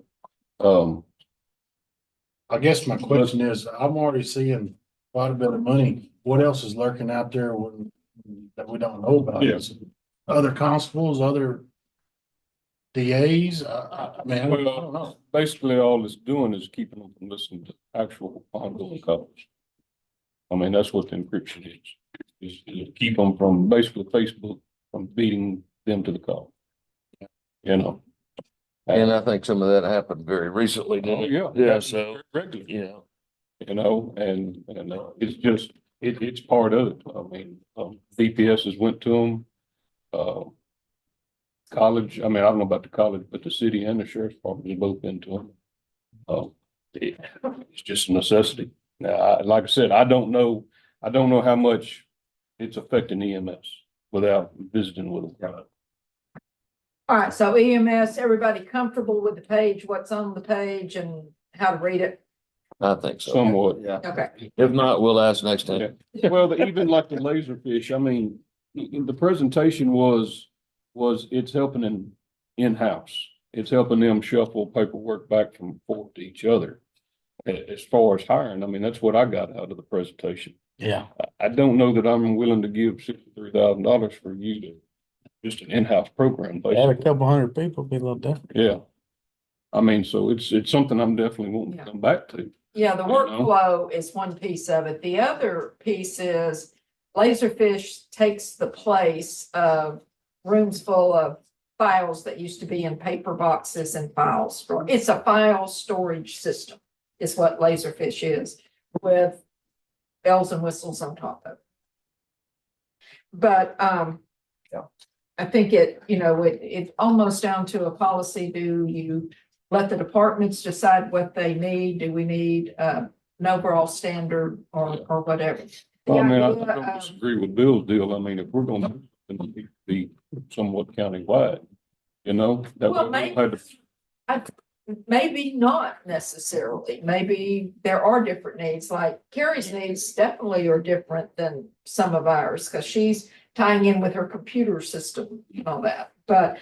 I guess my question is, I'm already seeing quite a bit of money. What else is lurking out there that we don't know about? Yeah. Other constables, other DAs, I mean, I don't know. Basically, all it's doing is keeping them from listening to actual ongoing calls. I mean, that's what the encryption is to keep them from, basically Facebook from beating them to the call. You know? And I think some of that happened very recently, didn't it? Yeah. Yeah, so, Regularly. yeah. You know, and it's just, it's part of it. I mean, VPS has went to them. College, I mean, I don't know about the college, but the city and the sheriff's department have both been to them. It's just a necessity. Now, like I said, I don't know how much it's affecting EMS without visiting with them. All right, so EMS, everybody comfortable with the page, what's on the page and how to read it? I think so. Somewhat. Yeah. Okay. If not, we'll ask next time. Yeah. Well, even like the laserfish, I mean, the presentation was it's helping in-house. It's helping them shuffle paperwork back and forth to each other. As far as hiring, I mean, that's what I got out of the presentation. Yeah. I don't know that I'm willing to give $63,000 for you to just an in-house program. Add a Basically. couple hundred people, be a little different. Yeah. I mean, so it's something I'm definitely wanting to come back to. Yeah, the You know? workflow is one piece of it. The other piece is Laserfish takes the place of rooms full of files that used to be in paper boxes and files. It's a file storage system is what Laserfish is, with bells and whistles on top of it. But I think it's almost down to a policy. Do you let the departments decide what they need? Do we need an overall standard or whatever? Well, I mean, I idea don't of- disagree with Bill's deal. I mean, if we're gonna do something, it needs to be somewhat countywide, you know? That Well, way we don't have to- Maybe not necessarily. Maybe there are different needs, like Carrie's needs definitely are different than some of ours, because she's tying in with her computer system and all that. But,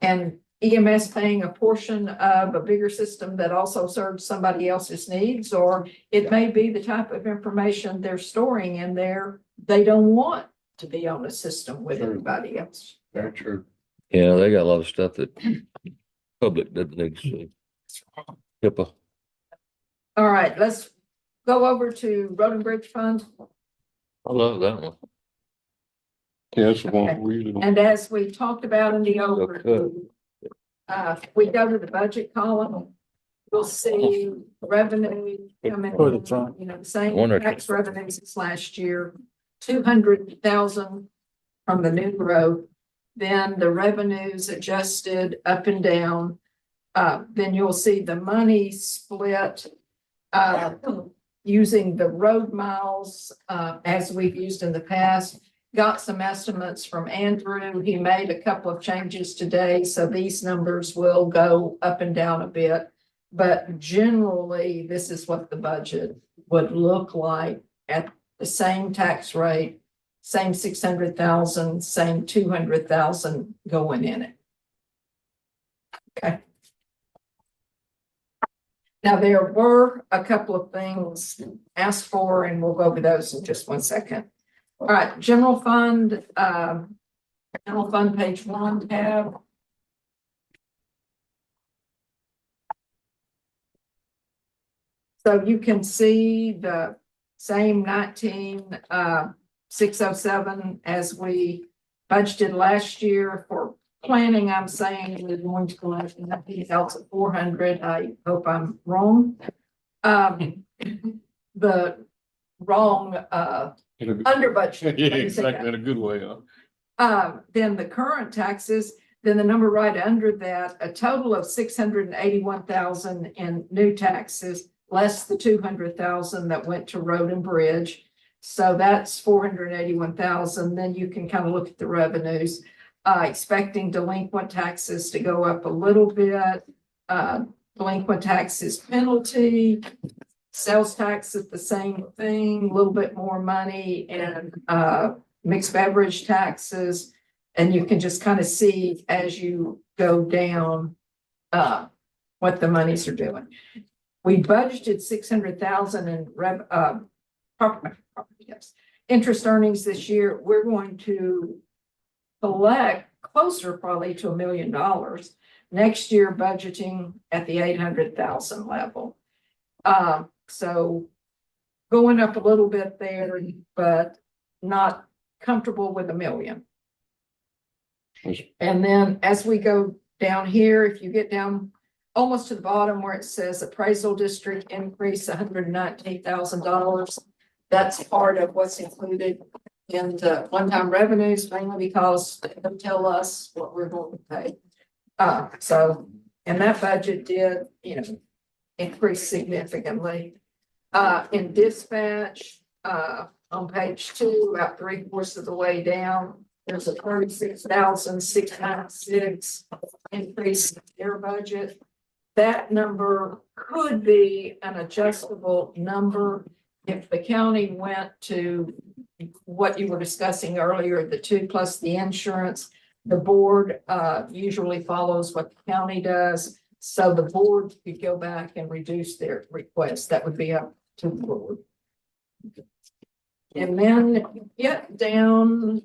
and EMS paying a portion of a bigger system that also serves somebody else's needs, or it may be the type of information they're storing in there. They don't want to be on a system with Sure. everybody else. Very true. Yeah, they got a lot of stuff that public doesn't need to see. HIPAA. All right, let's go over to Road and Bridge Fund. I love that one. Yeah, that's the Okay. one we usually. And as we talked about in the overview, we go to the budget column, we'll see revenue coming For the in, front. the same Wonder- tax revenues as last year, 200,000 from the new road. Then the revenues adjusted up and down. Then you'll see the money split, using the road miles, as we've used in the past. Got some estimates from Andrew. He made a couple of changes today, so these numbers will go up and down a bit. But generally, this is what the budget would look like at the same tax rate, same 600,000, same 200,000 going in it. Okay. Now, there were a couple of things asked for, and we'll go over those in just one second. All right, general fund page 1 tab. So you can see the same 19,607 as we budgeted last year. For planning, I'm saying we're going to collect nothing else at 400. I hope I'm wrong. The wrong under budget. Yeah, exactly, in a good way, Then the current taxes, then the number right under that, a total of 681,000 in new taxes, less the 200,000 that went to road and bridge. So that's 481,000. Then you can kind of look at the revenues, expecting delinquent taxes to go up a little bit. Delinquent taxes penalty, sales tax is the same thing, a little bit more money, and mixed beverage taxes. And you can just kind of see as you go down what the monies are doing. We budgeted 600,000 in property, yes, interest earnings this year. We're going to collect closer probably to $1 million. next year budgeting at the 800,000 level. So going up a little bit there, but not comfortable with $1 million. And then as we go down here, if you get down almost to the bottom where it says appraisal district increase $119,000, that's part of what's included in the one-time revenues, mainly because they don't tell us what we're going to pay. So, and that budget did, increase significantly. In dispatch, on page 2, about 3/4 of the way down, there's a 36,696 increase in their budget. That number could be an adjustable number if the county went to what you were discussing earlier, the 2 plus the insurance. The board usually follows what the county does. So the board could go back and reduce their request. That would be up to the board. And then get down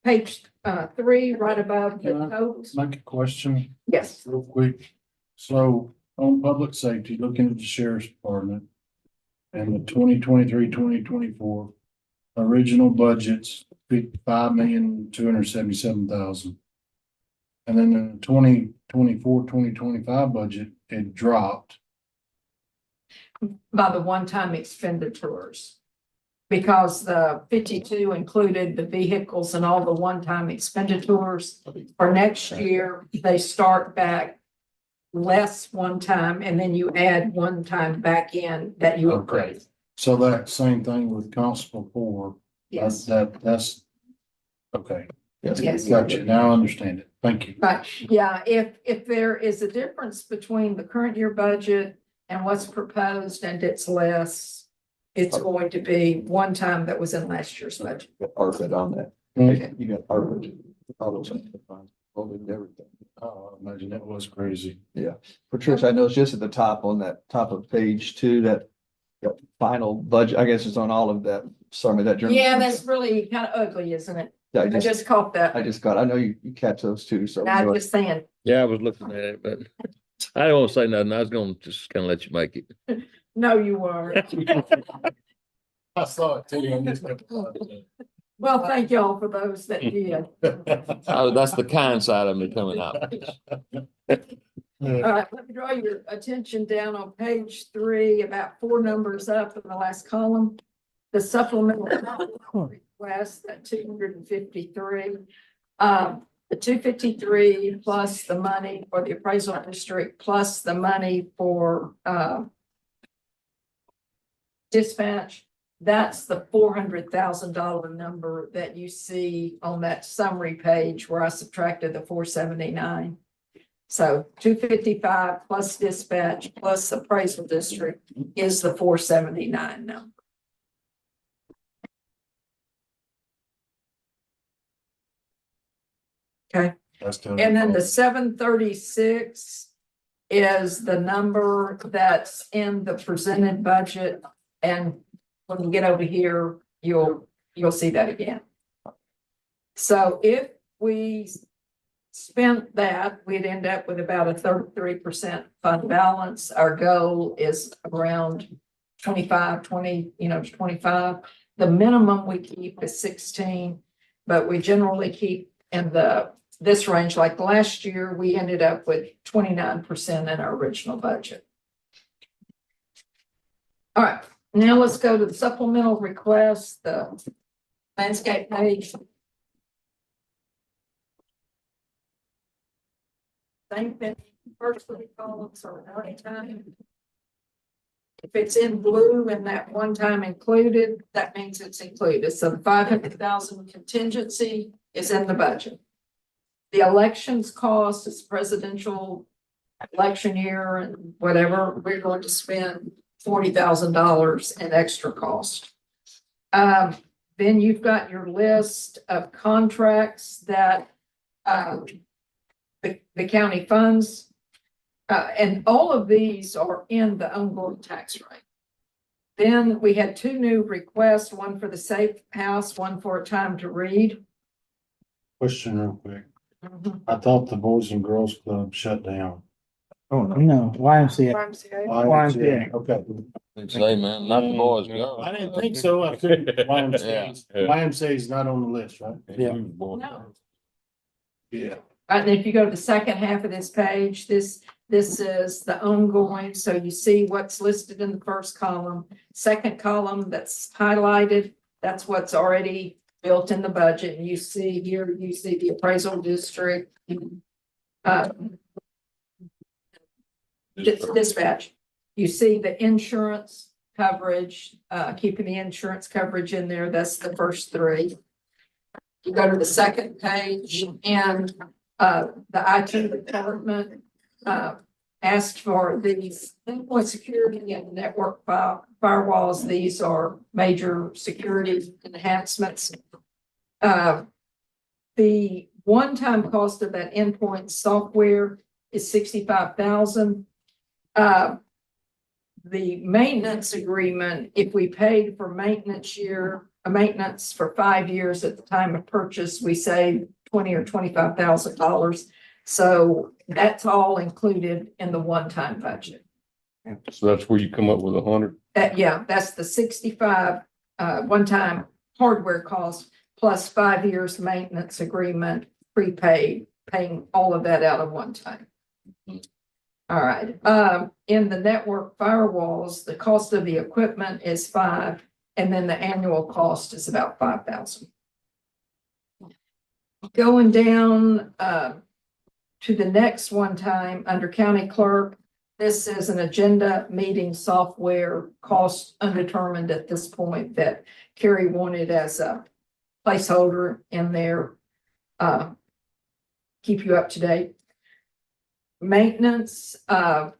page 3, right above the totals. Make a question Yes. real quick. So on public safety, looking at the sheriff's department and the 2023-2024 original budgets, 5,277,000. And then in the 2024-2025 budget, it dropped. By the one-time expenditures. Because the 52 included the vehicles and all the one-time expenditures. For next year, they start back less one time and then you add one time back in that you appraise. So that same thing with Constable 4. Yes, That's, okay. yes. Gotcha. Now I understand it. Thank you. But yeah, if there is a difference between the current year budget and what's proposed and it's less, it's going to be one time that was in last year's budget. ARPA on that. Okay. You got ARPA, all those things, everything. Oh, I imagine that was crazy. Patricia, I know it's just at the top on that top of page 2, that final budget, I guess it's on all of that. Sorry, that journal. Yeah, that's really kind of ugly, isn't it? Yeah, I just caught that. I know you catch those too, so. I'm just saying, Yeah, I was looking at it, but I don't want to say nothing. I was gonna just kind of let you make it. no, you are. I saw it too. Well, thank y'all for those that did. That's the kind side of me coming out. All right, let me draw your attention down on page 3, about 4 numbers up in the last column. The supplemental request at 253. The 253 plus the money for the appraisal district plus the money for dispatch. That's the $400,000 number that you see on that summary page where I subtracted the 479. So 255 plus dispatch plus appraisal district is the 479 number. Okay. And then the 736 is the number that's in the presented budget. And when you get over here, you'll see that again. So if we spent that, we'd end up with about a 33% fund balance. Our goal is around 25. The minimum we keep is 16, but we generally keep in this range. Like last year, we ended up with 29% in our original budget. All right, now let's go to the supplemental request, the landscape page. Same thing, first 3 columns are one time. If it's in blue and that one time included, that means it's included. So the 500,000 contingency is in the budget. The elections cost is presidential election year and whatever, we're going to spend $40,000 in extra cost. Then you've got your list of contracts that the county funds, and all of these are in the ongoing tax rate. Then we had 2 new requests, one for the safe house, one for a time to read. Question real quick. I thought the Boys and Girls Club shut down. Oh, no. No, YMCA. YMCA. YMCA. Okay. Say, man, not the boys go. I didn't think so. I couldn't. YMCA, Yeah. YMCA is not on the list, right? Yeah. No. Yeah. And if you go to the second half of this page, this is the ongoing, so you see what's listed in the first column. Second column that's highlighted, that's what's already built in the budget. And you see here, you see the appraisal district. Dispatch. You see the insurance coverage, keeping the insurance coverage in there, that's the first three. You go to the second page and the IT department asked for these endpoint security and network firewalls. These are major security enhancements. The one-time cost of that endpoint software is $65,000. The maintenance agreement, if we paid for maintenance for 5 years at the time of purchase, we save $20,000 or $25,000. So that's all included in the one-time budget. So that's where you come up with 100. Yeah, that's the 65 one-time hardware cost plus 5 years maintenance agreement prepaid, paying all of that out of one time. All right, in the network firewalls, the cost of the equipment is $5,000, and then the annual cost is about $5,000. Going down to the next one time under county clerk, this is an agenda meeting software cost undetermined at this point that Carrie wanted as a placeholder in there. Keep you up to date. Maintenance, kind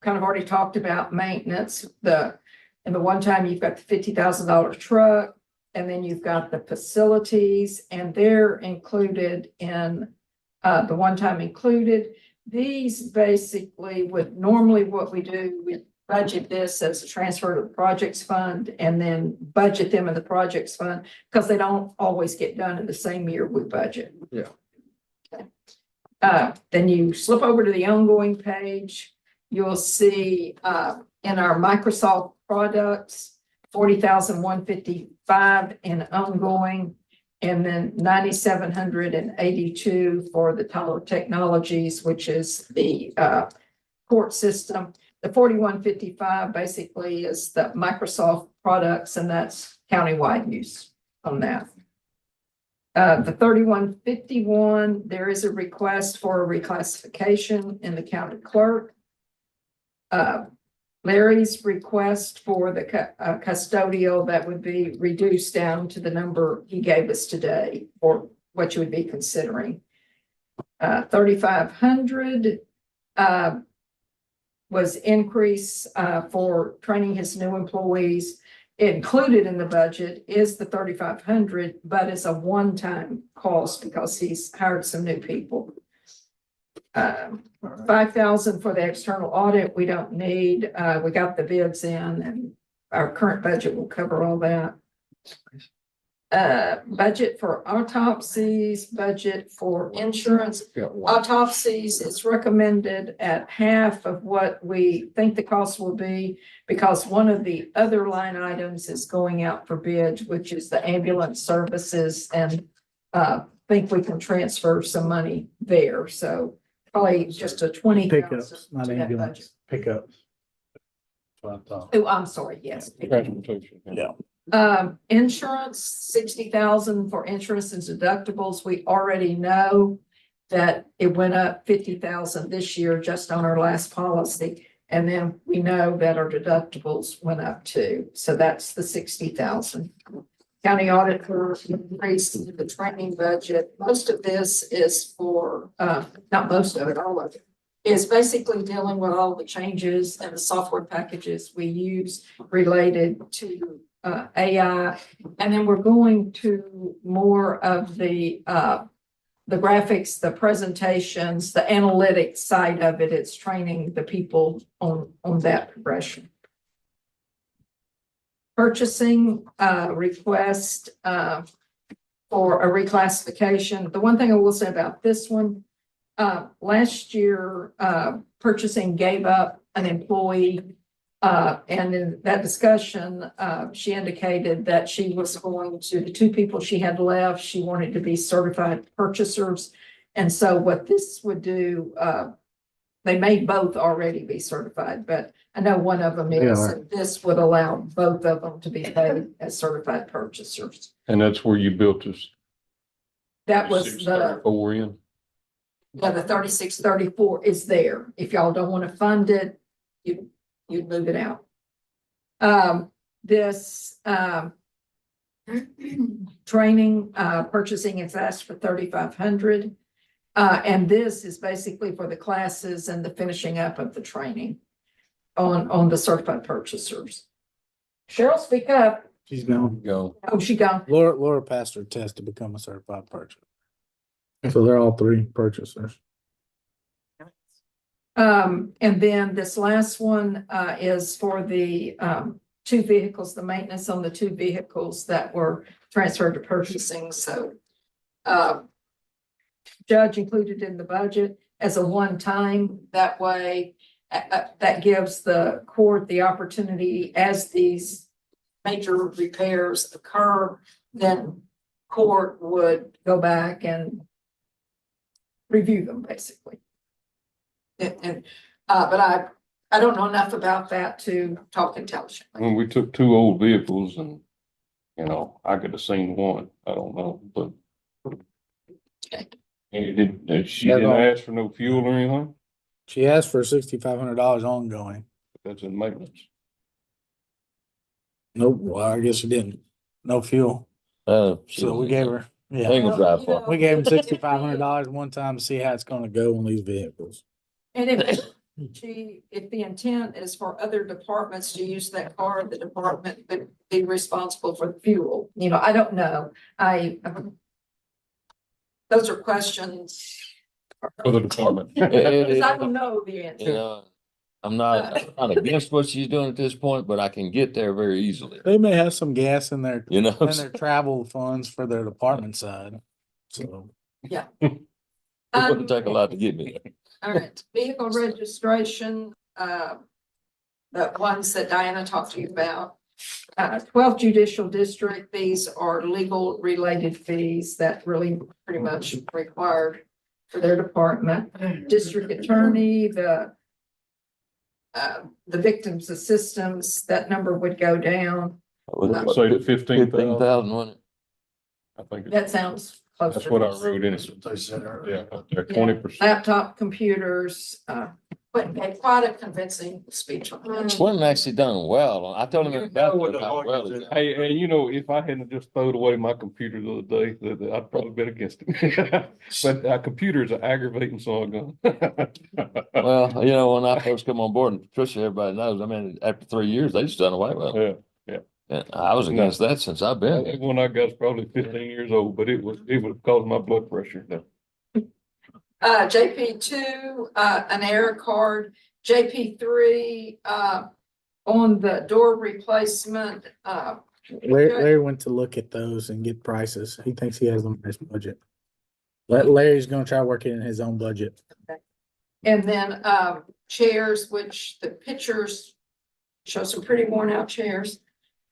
of already talked about maintenance. And the one time you've got the $50,000 truck, and then you've got the facilities, and they're included in the one time included. These basically would normally what we do, we budget this as a transfer to the projects fund and then budget them in the projects fund because they don't always get done in the same year we budget. Yeah. Okay. Then you slip over to the ongoing page, you'll see in our Microsoft products, 40,155 in ongoing, and then 9,782 for the Tyler Technologies, which is the court system. The 4155 basically is the Microsoft products, and that's countywide use on that. The 3151, there is a request for a reclassification in the county clerk. Larry's request for the custodial, that would be reduced down to the number he gave us today, or what you would be considering. 3,500 was increase for training his new employees. Included in the budget is the 3,500, but it's a one-time cost because he's hired some new people. 5,000 for the external audit. We don't need, we got the bids in and our current budget will cover all that. Budget for autopsies, budget for insurance. Autopsies is recommended at half of what we think the cost will be because one of the other line items is going out for bids, which is the ambulance services, and think we can transfer some money there. So probably just a 20,000. Pickups, not ambulance, pickups. Oh, I'm sorry. Yes. Transportation. Yeah. Insurance, 60,000 for insurance and deductibles. We already know that it went up 50,000 this year just on our last policy. And then we know that our deductibles went up too. So that's the 60,000. County auditor increased the training budget. Most of this is for, not most of it, all of it, is basically dealing with all the changes and the software packages we use related to AI. And then we're going to more of the graphics, the presentations, the analytics side of it. It's training the people on that progression. Purchasing request for a reclassification. The one thing I will say about this one, last year, purchasing gave up an employee. And in that discussion, she indicated that she was going to, the two people she had left, she wanted to be certified purchasers. And so what this would do, they may both already be certified, but I know one of them is, Yeah. and this would allow both of them to be paid as certified purchasers. And that's where you built this. That was the 4 in. Yeah, the 3634 is there. If y'all don't want to fund it, you'd move it out. This training, purchasing is asked for 3,500. And this is basically for the classes and the finishing up of the training on the certified purchasers. Cheryl, speak up. She's gone. Go. Oh, she gone. Laura passed her test to become a certified purchaser. So they're all three purchasers. And then this last one, is for the, two vehicles, the maintenance on the two vehicles that were transferred to purchasing, so. Judge included in the budget as a one-time, that way, that gives the court the opportunity as these major repairs occur, then court would go back and review them, basically. But I don't know enough about that to talk intelligently. When we took 2 old vehicles and, I could have seen one, I don't know, but. Okay. And she That's didn't all. ask for no fuel or anything, She asked for $6,500 ongoing. that's in maintenance. Nope, well, I guess she didn't. No fuel. So we gave her, yeah, Ain't gonna drive far. we gave him $6,500 one time to see how it's gonna go on these vehicles. And if if the intent is for other departments to use that car, the department would be responsible for the fuel. I don't know. Those are questions. For the department. Because I don't know the answer. You know, I'm not against what she's doing at this point, but I can get there very easily, They may have some gas in their, you know? in their travel funds for their department side, so. It wouldn't take a lot to get me there. All right, vehicle registration, the ones that Diana talked to you about. 12th Judicial District, these are legal related fees that really pretty much required for their department. District Attorney, the victims assistance, that number would go down. Say the 15,000. 15,000, wasn't it? I think That sounds close. that's what I wrote in it. They said earlier. Yeah, up there, 20%. Laptop, computers, but quite a convincing speech on that. Wasn't actually done well. I told him about how well it done. Hey, and if I hadn't just thrown away my computer the other day, I'd probably been against it. But our computers are aggravating, so I'm going. Well, when I first come on board, and Patricia, everybody knows, I mean, after 3 years, they just done away with it. Yeah. And I was against that since I've been That here. one I got is probably 15 years old, but it would cause my blood pressure. JP2, an error card, JP3, on the door replacement, Larry went to look at those and get prices. He thinks he has a nice budget. Larry's gonna try to work it in his own budget. and then, chairs, which the pictures show some pretty worn out chairs.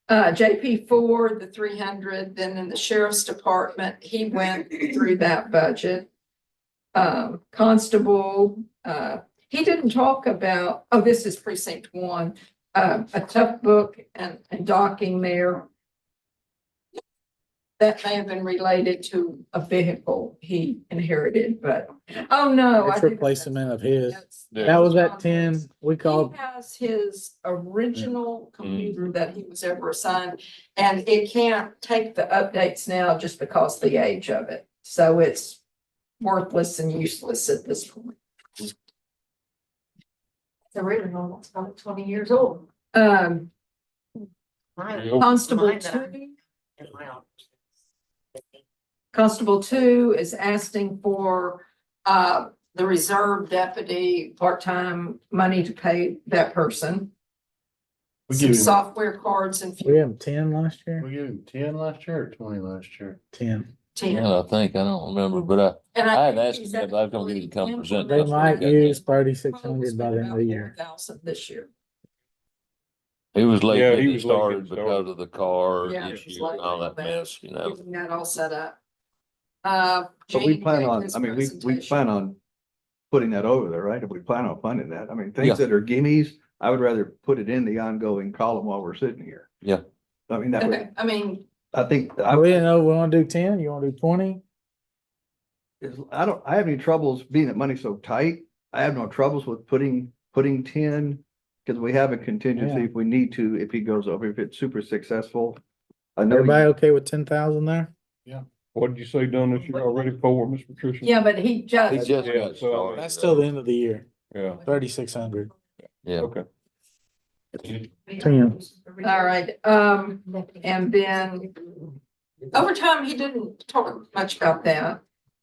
JP4, the 300, then in the sheriff's department, he went through that budget. Constable, he didn't talk about, this is precinct 1, a tough book and docking there. That may have been related to a vehicle he inherited, but, oh no. I It's do- replacement of his. That's- That was at 10, we He called, has his original computer that he was ever assigned, and it can't take the updates now just because of the age of it. So it's worthless and useless at this point. The original, it's about 20 years old. Constable Mine that I- 2, in my office. Constable 2 is asking for the reserve deputy part-time money to pay that person. We Some give him, software cards and we had 10 last year, we gave him 10 last year or 20 last year? 10. 10. I think, I don't remember, but And I had think asked he's him if I was gonna get actually you to come present. They that's what might got use done. 3,600 by the end of the year. 4,000 this year. He was late Yeah, he getting was late getting started because started. of the car Yeah, it was issue late and all on that that. mess, you know. Getting that all set up. But we Jane plan gave on, his I mean, we presentation. plan on putting that over there, right? If we plan on funding that, I mean, Yeah. things that are gimmies, I would rather put it in the ongoing column while we're sitting here. Yeah. I mean, that would, Okay, I mean, I think, We didn't know, we wanna do 10, you wanna do 20? I have any troubles being that money's so tight. I have no troubles with putting 10. Cause we have a contingency Yeah. if we need to, if he goes over, if it's super successful. I know, Everybody okay with 10,000 there? What did you say done this year already for, Miss Patricia? yeah, but he He just, just Yeah, got so, started. That's still the end of the year, Yeah, 3,600. Yeah. okay. 10. all right, and then overtime, he didn't talk much about that.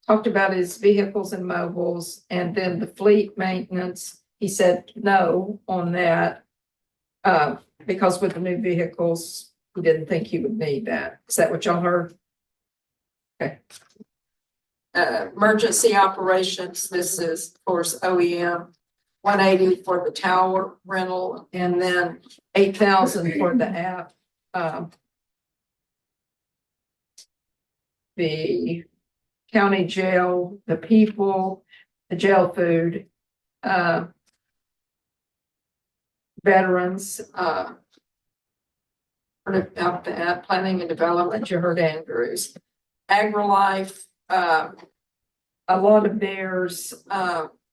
Talked about his vehicles and mobiles, and then the fleet maintenance, he said no on that. Because with the new vehicles, he didn't think he would need that. Is that what y'all heard? Okay. Emergency operations, this is, of course, OEM, 180 for the tower rental, and then 8,000 for the app. The county jail, the people, the jail food, veterans, about that, planning and development, you heard Andrews. AgriLife, a lot of theirs,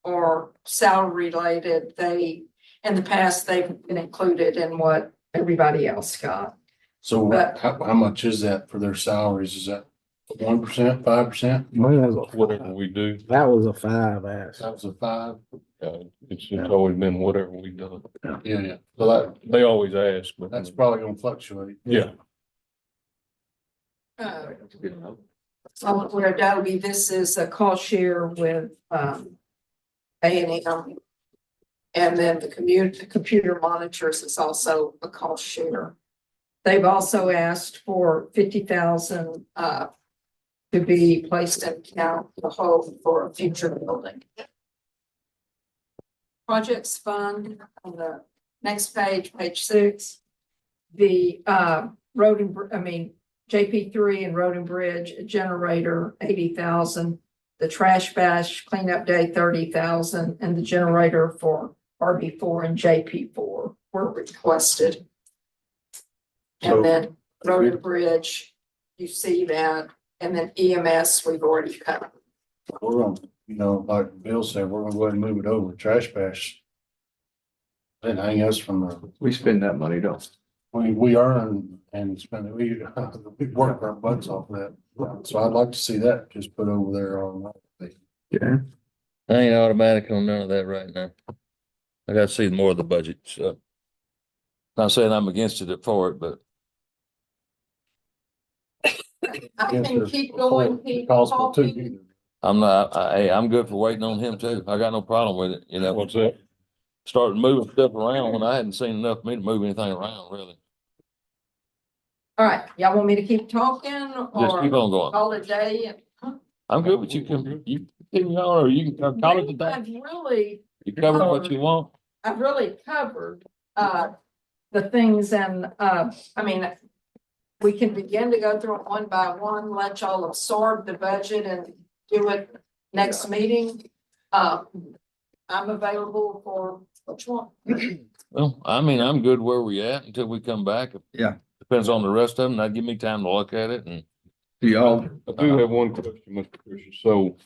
are salary related. They, in the past, they've been included in what everybody else got. So But- how much is that for their salaries? Is that 1%, 5%? Whatever we do, That was a 5 ass. That was a 5? it's always been whatever we done. Yeah. So that, They always ask, but. that's probably gonna fluctuate. Yeah. So for Adobe, this is a cost share with A&M. And then the computer monitors is also a cost share. They've also asked for 50,000 to be placed in account the whole for a future building. Projects fund on the next page, page 6. The road and JP3 and road and bridge generator 80,000. The trash bash cleanup day 30,000, and the generator for RB4 and JP4 were requested. So- And then road and bridge, you see that, and then EMS we've already covered. We're gonna, like Bill said, we're gonna go ahead and move it over, trash bash. And hang us from the, we spend that money, don't we earn and spend it, we work our butts off that. So I'd like to see that just put over there on. Yeah. I ain't automatic on none of that right now. I gotta see more of the budget, so. Not saying I'm against it or for it, but I can keep going, keep Possible too. talking. I'm not, hey, I'm good for waiting on him too. I got no problem with it, you know. What's that? Starting moving stuff around when I hadn't seen enough of me to move anything around, really. All right, y'all want me to keep talking Just keep or on going. call it a day? I'm good with you. You continue on, or you can call it a day. You cover what you want. I've really covered, the things and, we can begin to go through it one by one, let y'all absorb the budget and do it next meeting. I'm available for which one? Well, I'm good where we at until we come back. Yeah. Depends on the rest of them. That'd give me time to look at it and. Do y'all, I do have one question, Mr. Patricia. So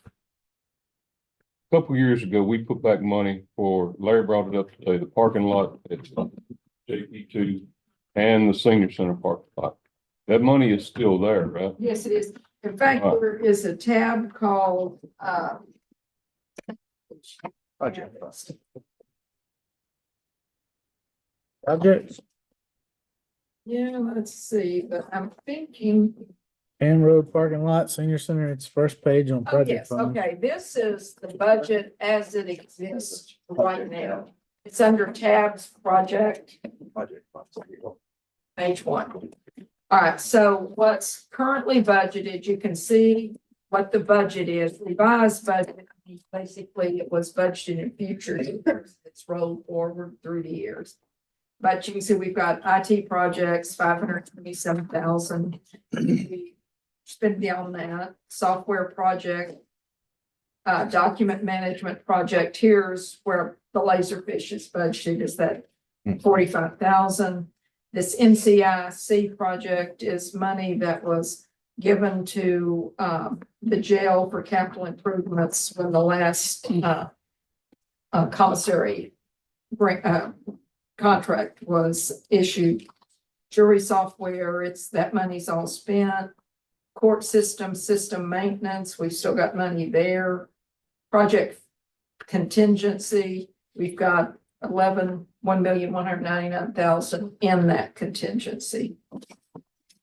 a couple years ago, we put back money for, Larry brought it up today, the parking lot at JP2 and the senior center parking lot. That money is still there, right? Yes, it is. In fact, there is a tab called, project? Projects, yeah, let's see, but I'm thinking. and road parking lot, senior center, it's first page on Oh, project yes, funds. okay, this is the budget as it exists right now. It's under tabs project, page 1. All right, so what's currently budgeted, you can see what the budget is, revised budget. Basically, it was budgeted in future years. It's rolled forward through the years. But you can see we've got IT projects, 527,000. We spent beyond that, software project. Document management project, here's where the Laserfish is budgeted, is that 45,000. This NCIC project is money that was given to the jail for capital improvements when the last commissary contract was issued. Jury software, it's that money's all spent. Court system maintenance, we've still got money there. Project contingency, we've got 1,199,000 in that contingency.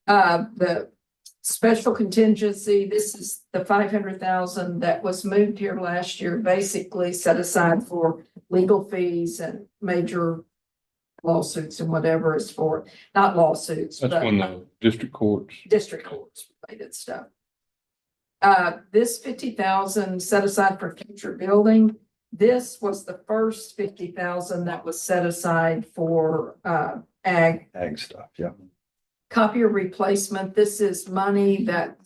The special contingency, this is the 500,000 that was moved here last year, basically set aside for legal fees and major lawsuits and whatever is for, not lawsuits, That's but when the district courts. district courts related stuff. This 50,000 set aside for future building. This was the first 50,000 that was set aside for ag stuff, yeah. copier replacement. This is money that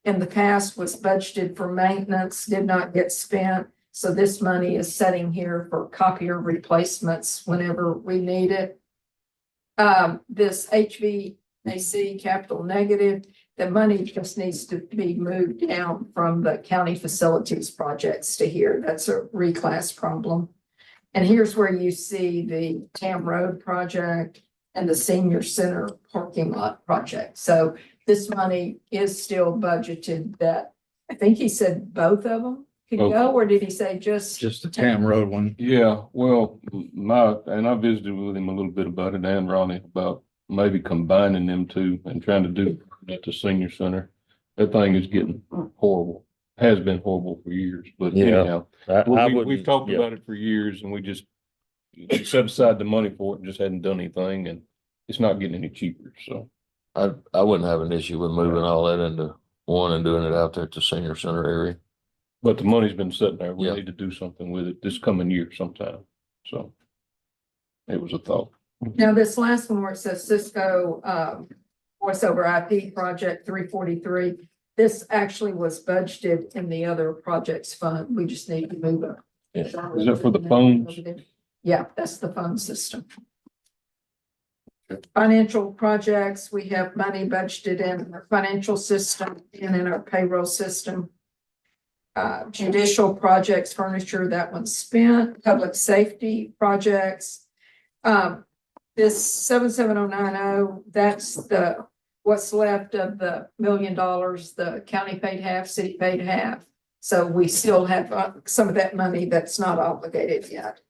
in the past was budgeted for maintenance, did not get spent. So this money is sitting here for copier replacements whenever we need it. This HVAC capital negative, the money just needs to be moved down from the county facilities projects to here. That's a reclass problem. And here's where you see the Tam Road project and the senior center parking lot project. So this money is still budgeted that, I think he said both of them could go, or did he say just? Just the Tam Road one. Yeah, well, I visited with him a little bit about it, and Ronnie, about maybe combining them two and trying to do at the senior center. That thing is getting horrible, has been horrible for years, but Yeah. anyhow. I We've wouldn't- talked yeah. about it for years and we just set aside the money for it and just hadn't done anything, and it's not getting any cheaper, so. I wouldn't have an issue with moving all that into one and doing it out there at the senior center area. But the money's been sitting there. We Yeah. need to do something with it this coming year sometime, so. It was a thought. Now, this last one where it says Cisco voice over IP project 343, this actually was budgeted in the other projects fund. We just need to move it. Is that for the phones? Yeah, that's the phone system. Financial projects, we have money budgeted in our financial system and in our payroll system. Judicial projects, furniture, that one's spent. Public safety projects. This 77090, that's what's left of the $1 million, the county paid half, city paid half. So we still have some of that money that's not obligated yet.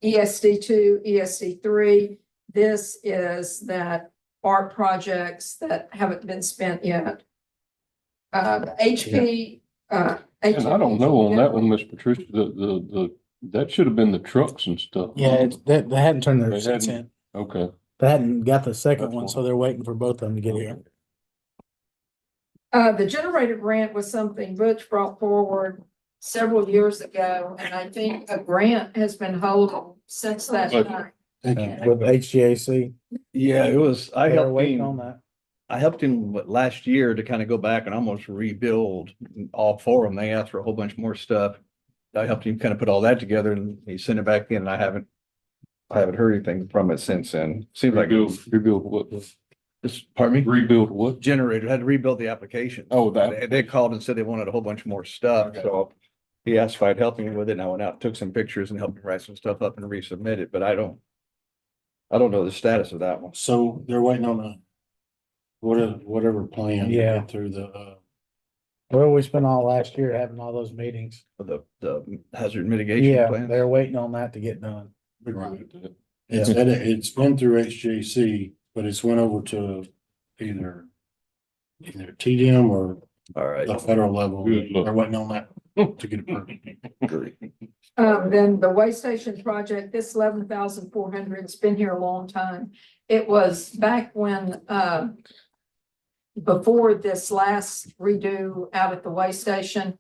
ESD2, ESD3, this is that art projects that haven't been spent yet. HP. And I don't know on that one, Miss Patricia, that should have been the trucks and stuff. Yeah, they hadn't turned their They receipts hadn't? in. Okay, They hadn't got the second That's one, fine. so they're waiting for both of them to get here. The generator grant was something Butch brought forward several years ago, and I think a grant has been holding since that But- time. Thank you. With HGAC, Yeah, it was, I they're helped waiting on him, that. I helped him last year to kind of go back and almost rebuild all four of them. They asked for a whole bunch more stuff. I helped him kind of put all that together and he sent it back in and I haven't heard anything from it since then. Seems like rebuild what? this, pardon me? Rebuild what? Generator, had to rebuild the application. Oh, that. They called and said they wanted a whole bunch more stuff, Okay. so he asked if I'd help him with it, and I went out, took some pictures and helped him write some stuff up and resubmit it, but I don't know the status of that one. So they're waiting on a whatever plan. to Yeah. get Through the, Well, we spent all last year having all those meetings. The hazard mitigation Yeah, plan. they're waiting on that to get done. it's been through HJC, but it's went over to either TDM or All right. the federal level. Good luck. They're waiting on that To get a permit. Then the way station project, this 11,400, it's been here a long time. It was back when, before this last redo out at the way station,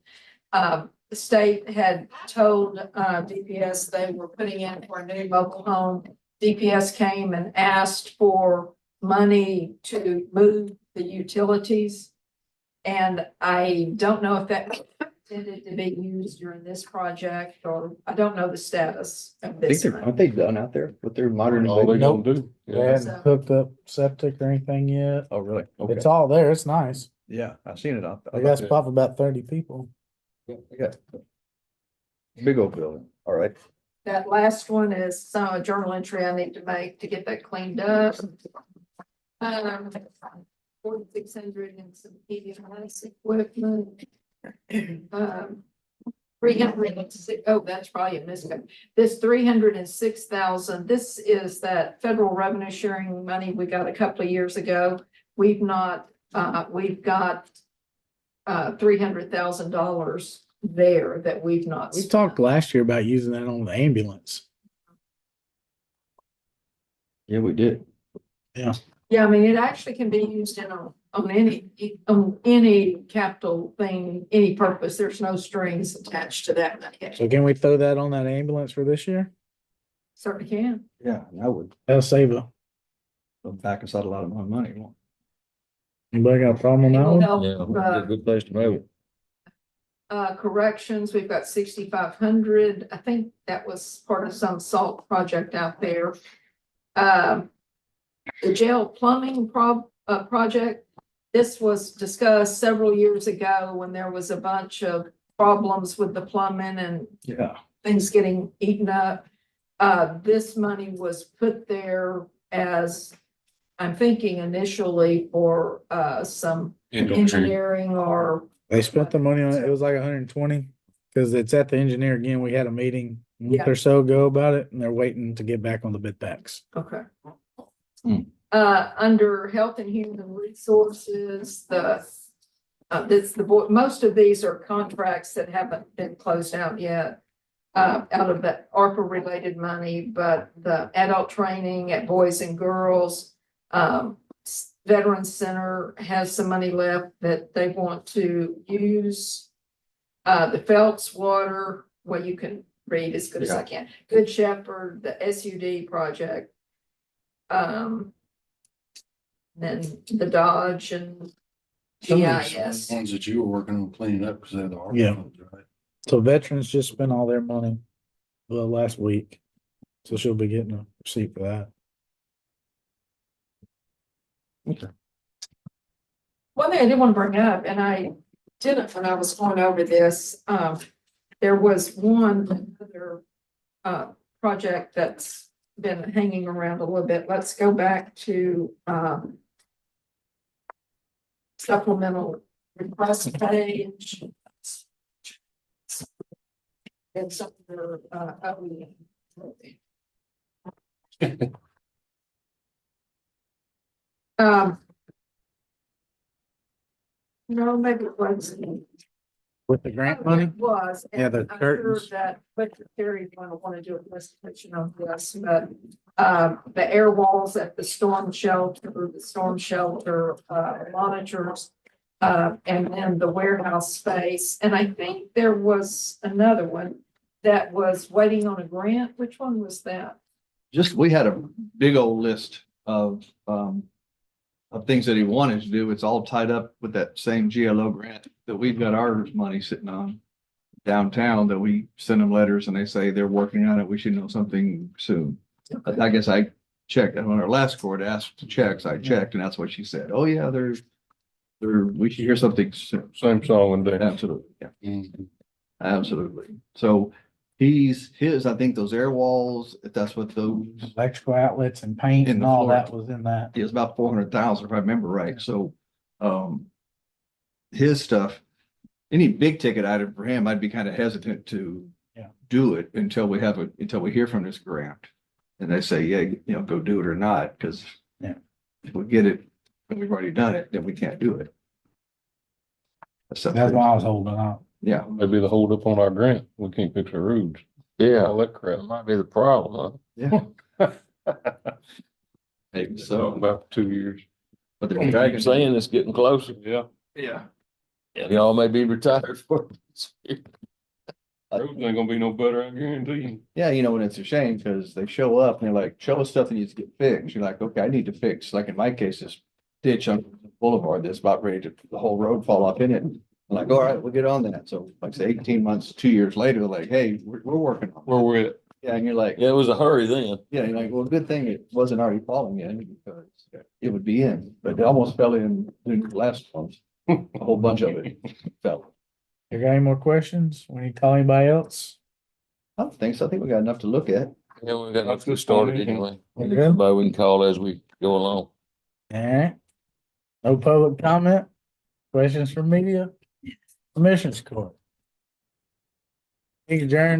the state had told, DPS they were putting in for a new mobile home. DPS came and asked for money to move the utilities. And I don't know if that intended to be used during this project, or I don't know the status of I think this. they're, aren't they done out there with their modern? All they gonna do. They Yeah. hadn't hooked up septic or anything yet. Oh, really? Okay. It's all there. It's nice. Yeah, I've seen it out I there. guess probably about 30 people. Yeah. Big old building. All right. That last one is some journal entry I need to make to get that cleaned up. 4,600 and some EVS equipment. 306, oh, that's probably a mistake. This 306,000, this is that federal revenue sharing money we got a couple of years ago. We've got $300,000 there that we've not. We spent. talked last year about using that on the ambulance. Yeah, we did. Yeah. Yeah, I mean, it actually can be used on any capital thing, any purpose. There's no strings attached to that money. So can we throw that on that ambulance for this year? Certainly can. Yeah, I would. That'll save a. Back us out a lot of more money. Anybody got a problem It on will that help, Yeah, it'd be a good place to move it. corrections, we've got 6,500. I think that was part of some salt project out there. The jail plumbing project, this was discussed several years ago when there was a bunch of problems with the plumbing and Yeah. things getting eaten up. This money was put there as, I'm thinking initially for, some engineering or. They spent the money on it. It was like 120 because it's at the engineer again. We had a meeting a month Yeah. or so ago about it, and they're waiting to get back on the bid packs. Okay. Hmm. Under health and human resources, most of these are contracts that haven't been closed out yet. Out of the ARPA related money, but the adult training at Boys and Girls, Veterans Center has some money left that they want to use. The Phelps Water, well, you can read as good as I can. Good Shepherd, the SUD project. Then the Dodge and Some of these GIS. ones that you were working on cleaning up because they're the hard Yeah. ones, right? So veterans just spent all their money the last week. So she'll be getting a receipt for that. One thing I did want to bring up, and I didn't when I was going over this, there was one other project that's been hanging around a little bit. Let's go back to supplemental request page. And some of their, no, maybe it was. With the grant money? It was. Yeah, the and I'm sure curtains. That, but Terry gonna want to do a presentation on this, but, the air walls at the storm shelter, monitors, and then the warehouse space. And I think there was another one that was waiting on a grant. Which one was that? Just, we had a big old list of things that he wanted to do. It's all tied up with that same GLO grant that we've got our money sitting on downtown, that we send them letters and they say they're working on it. We should know something soon. I guess I checked, and when our last court asked to check, so I checked, and that's what she said. Oh, yeah, we should hear something soon. Same song and dance. Absolutely, yeah, Mhm. absolutely. So I think those air walls, if that's what those, Electrical outlets and paint In and the all floor. that was in that. it was about 400,000, if I remember right. So, his stuff, any big ticket item for him, I'd be kind of hesitant to do it until we hear from this grant. And they say, yeah, go do it or not, because if we get it and we've already done it, then we can't do it. That's why I was holding out. Yeah. Maybe the hold up on our grant. We can't fix our roads. Yeah, All that crap. that might be the problem, Yeah. Maybe So so, about 2 years. but they're huh? dragging. Keep saying it's getting closer. Yeah. Yeah. Y'all may be retired for it. Roads ain't gonna be no better, I guarantee you. Yeah, you know, and it's a shame because they show up and they're like, show us stuff that needs to get fixed. You're like, okay, I need to fix, like in my case, this ditch on Boulevard that's about ready to, the whole road fall off in it. I'm like, all right, we'll get on that. So like say 18 months, 2 years later, like, hey, we're working on it. Where we're at. Yeah, and you're like, Yeah, it was a hurry then. yeah, you're like, well, good thing it wasn't already falling in because it would be in, but it almost fell in the last ones. A whole bunch of it fell. You got any more questions? We need to call anybody else? I don't think so. I think we got enough to look at. Yeah, we got That's to get good started point, yeah. anyway. We good? Somebody we can call as we go along. Alright. No public comment? Questions from media? Commissioners Court. Adjourned.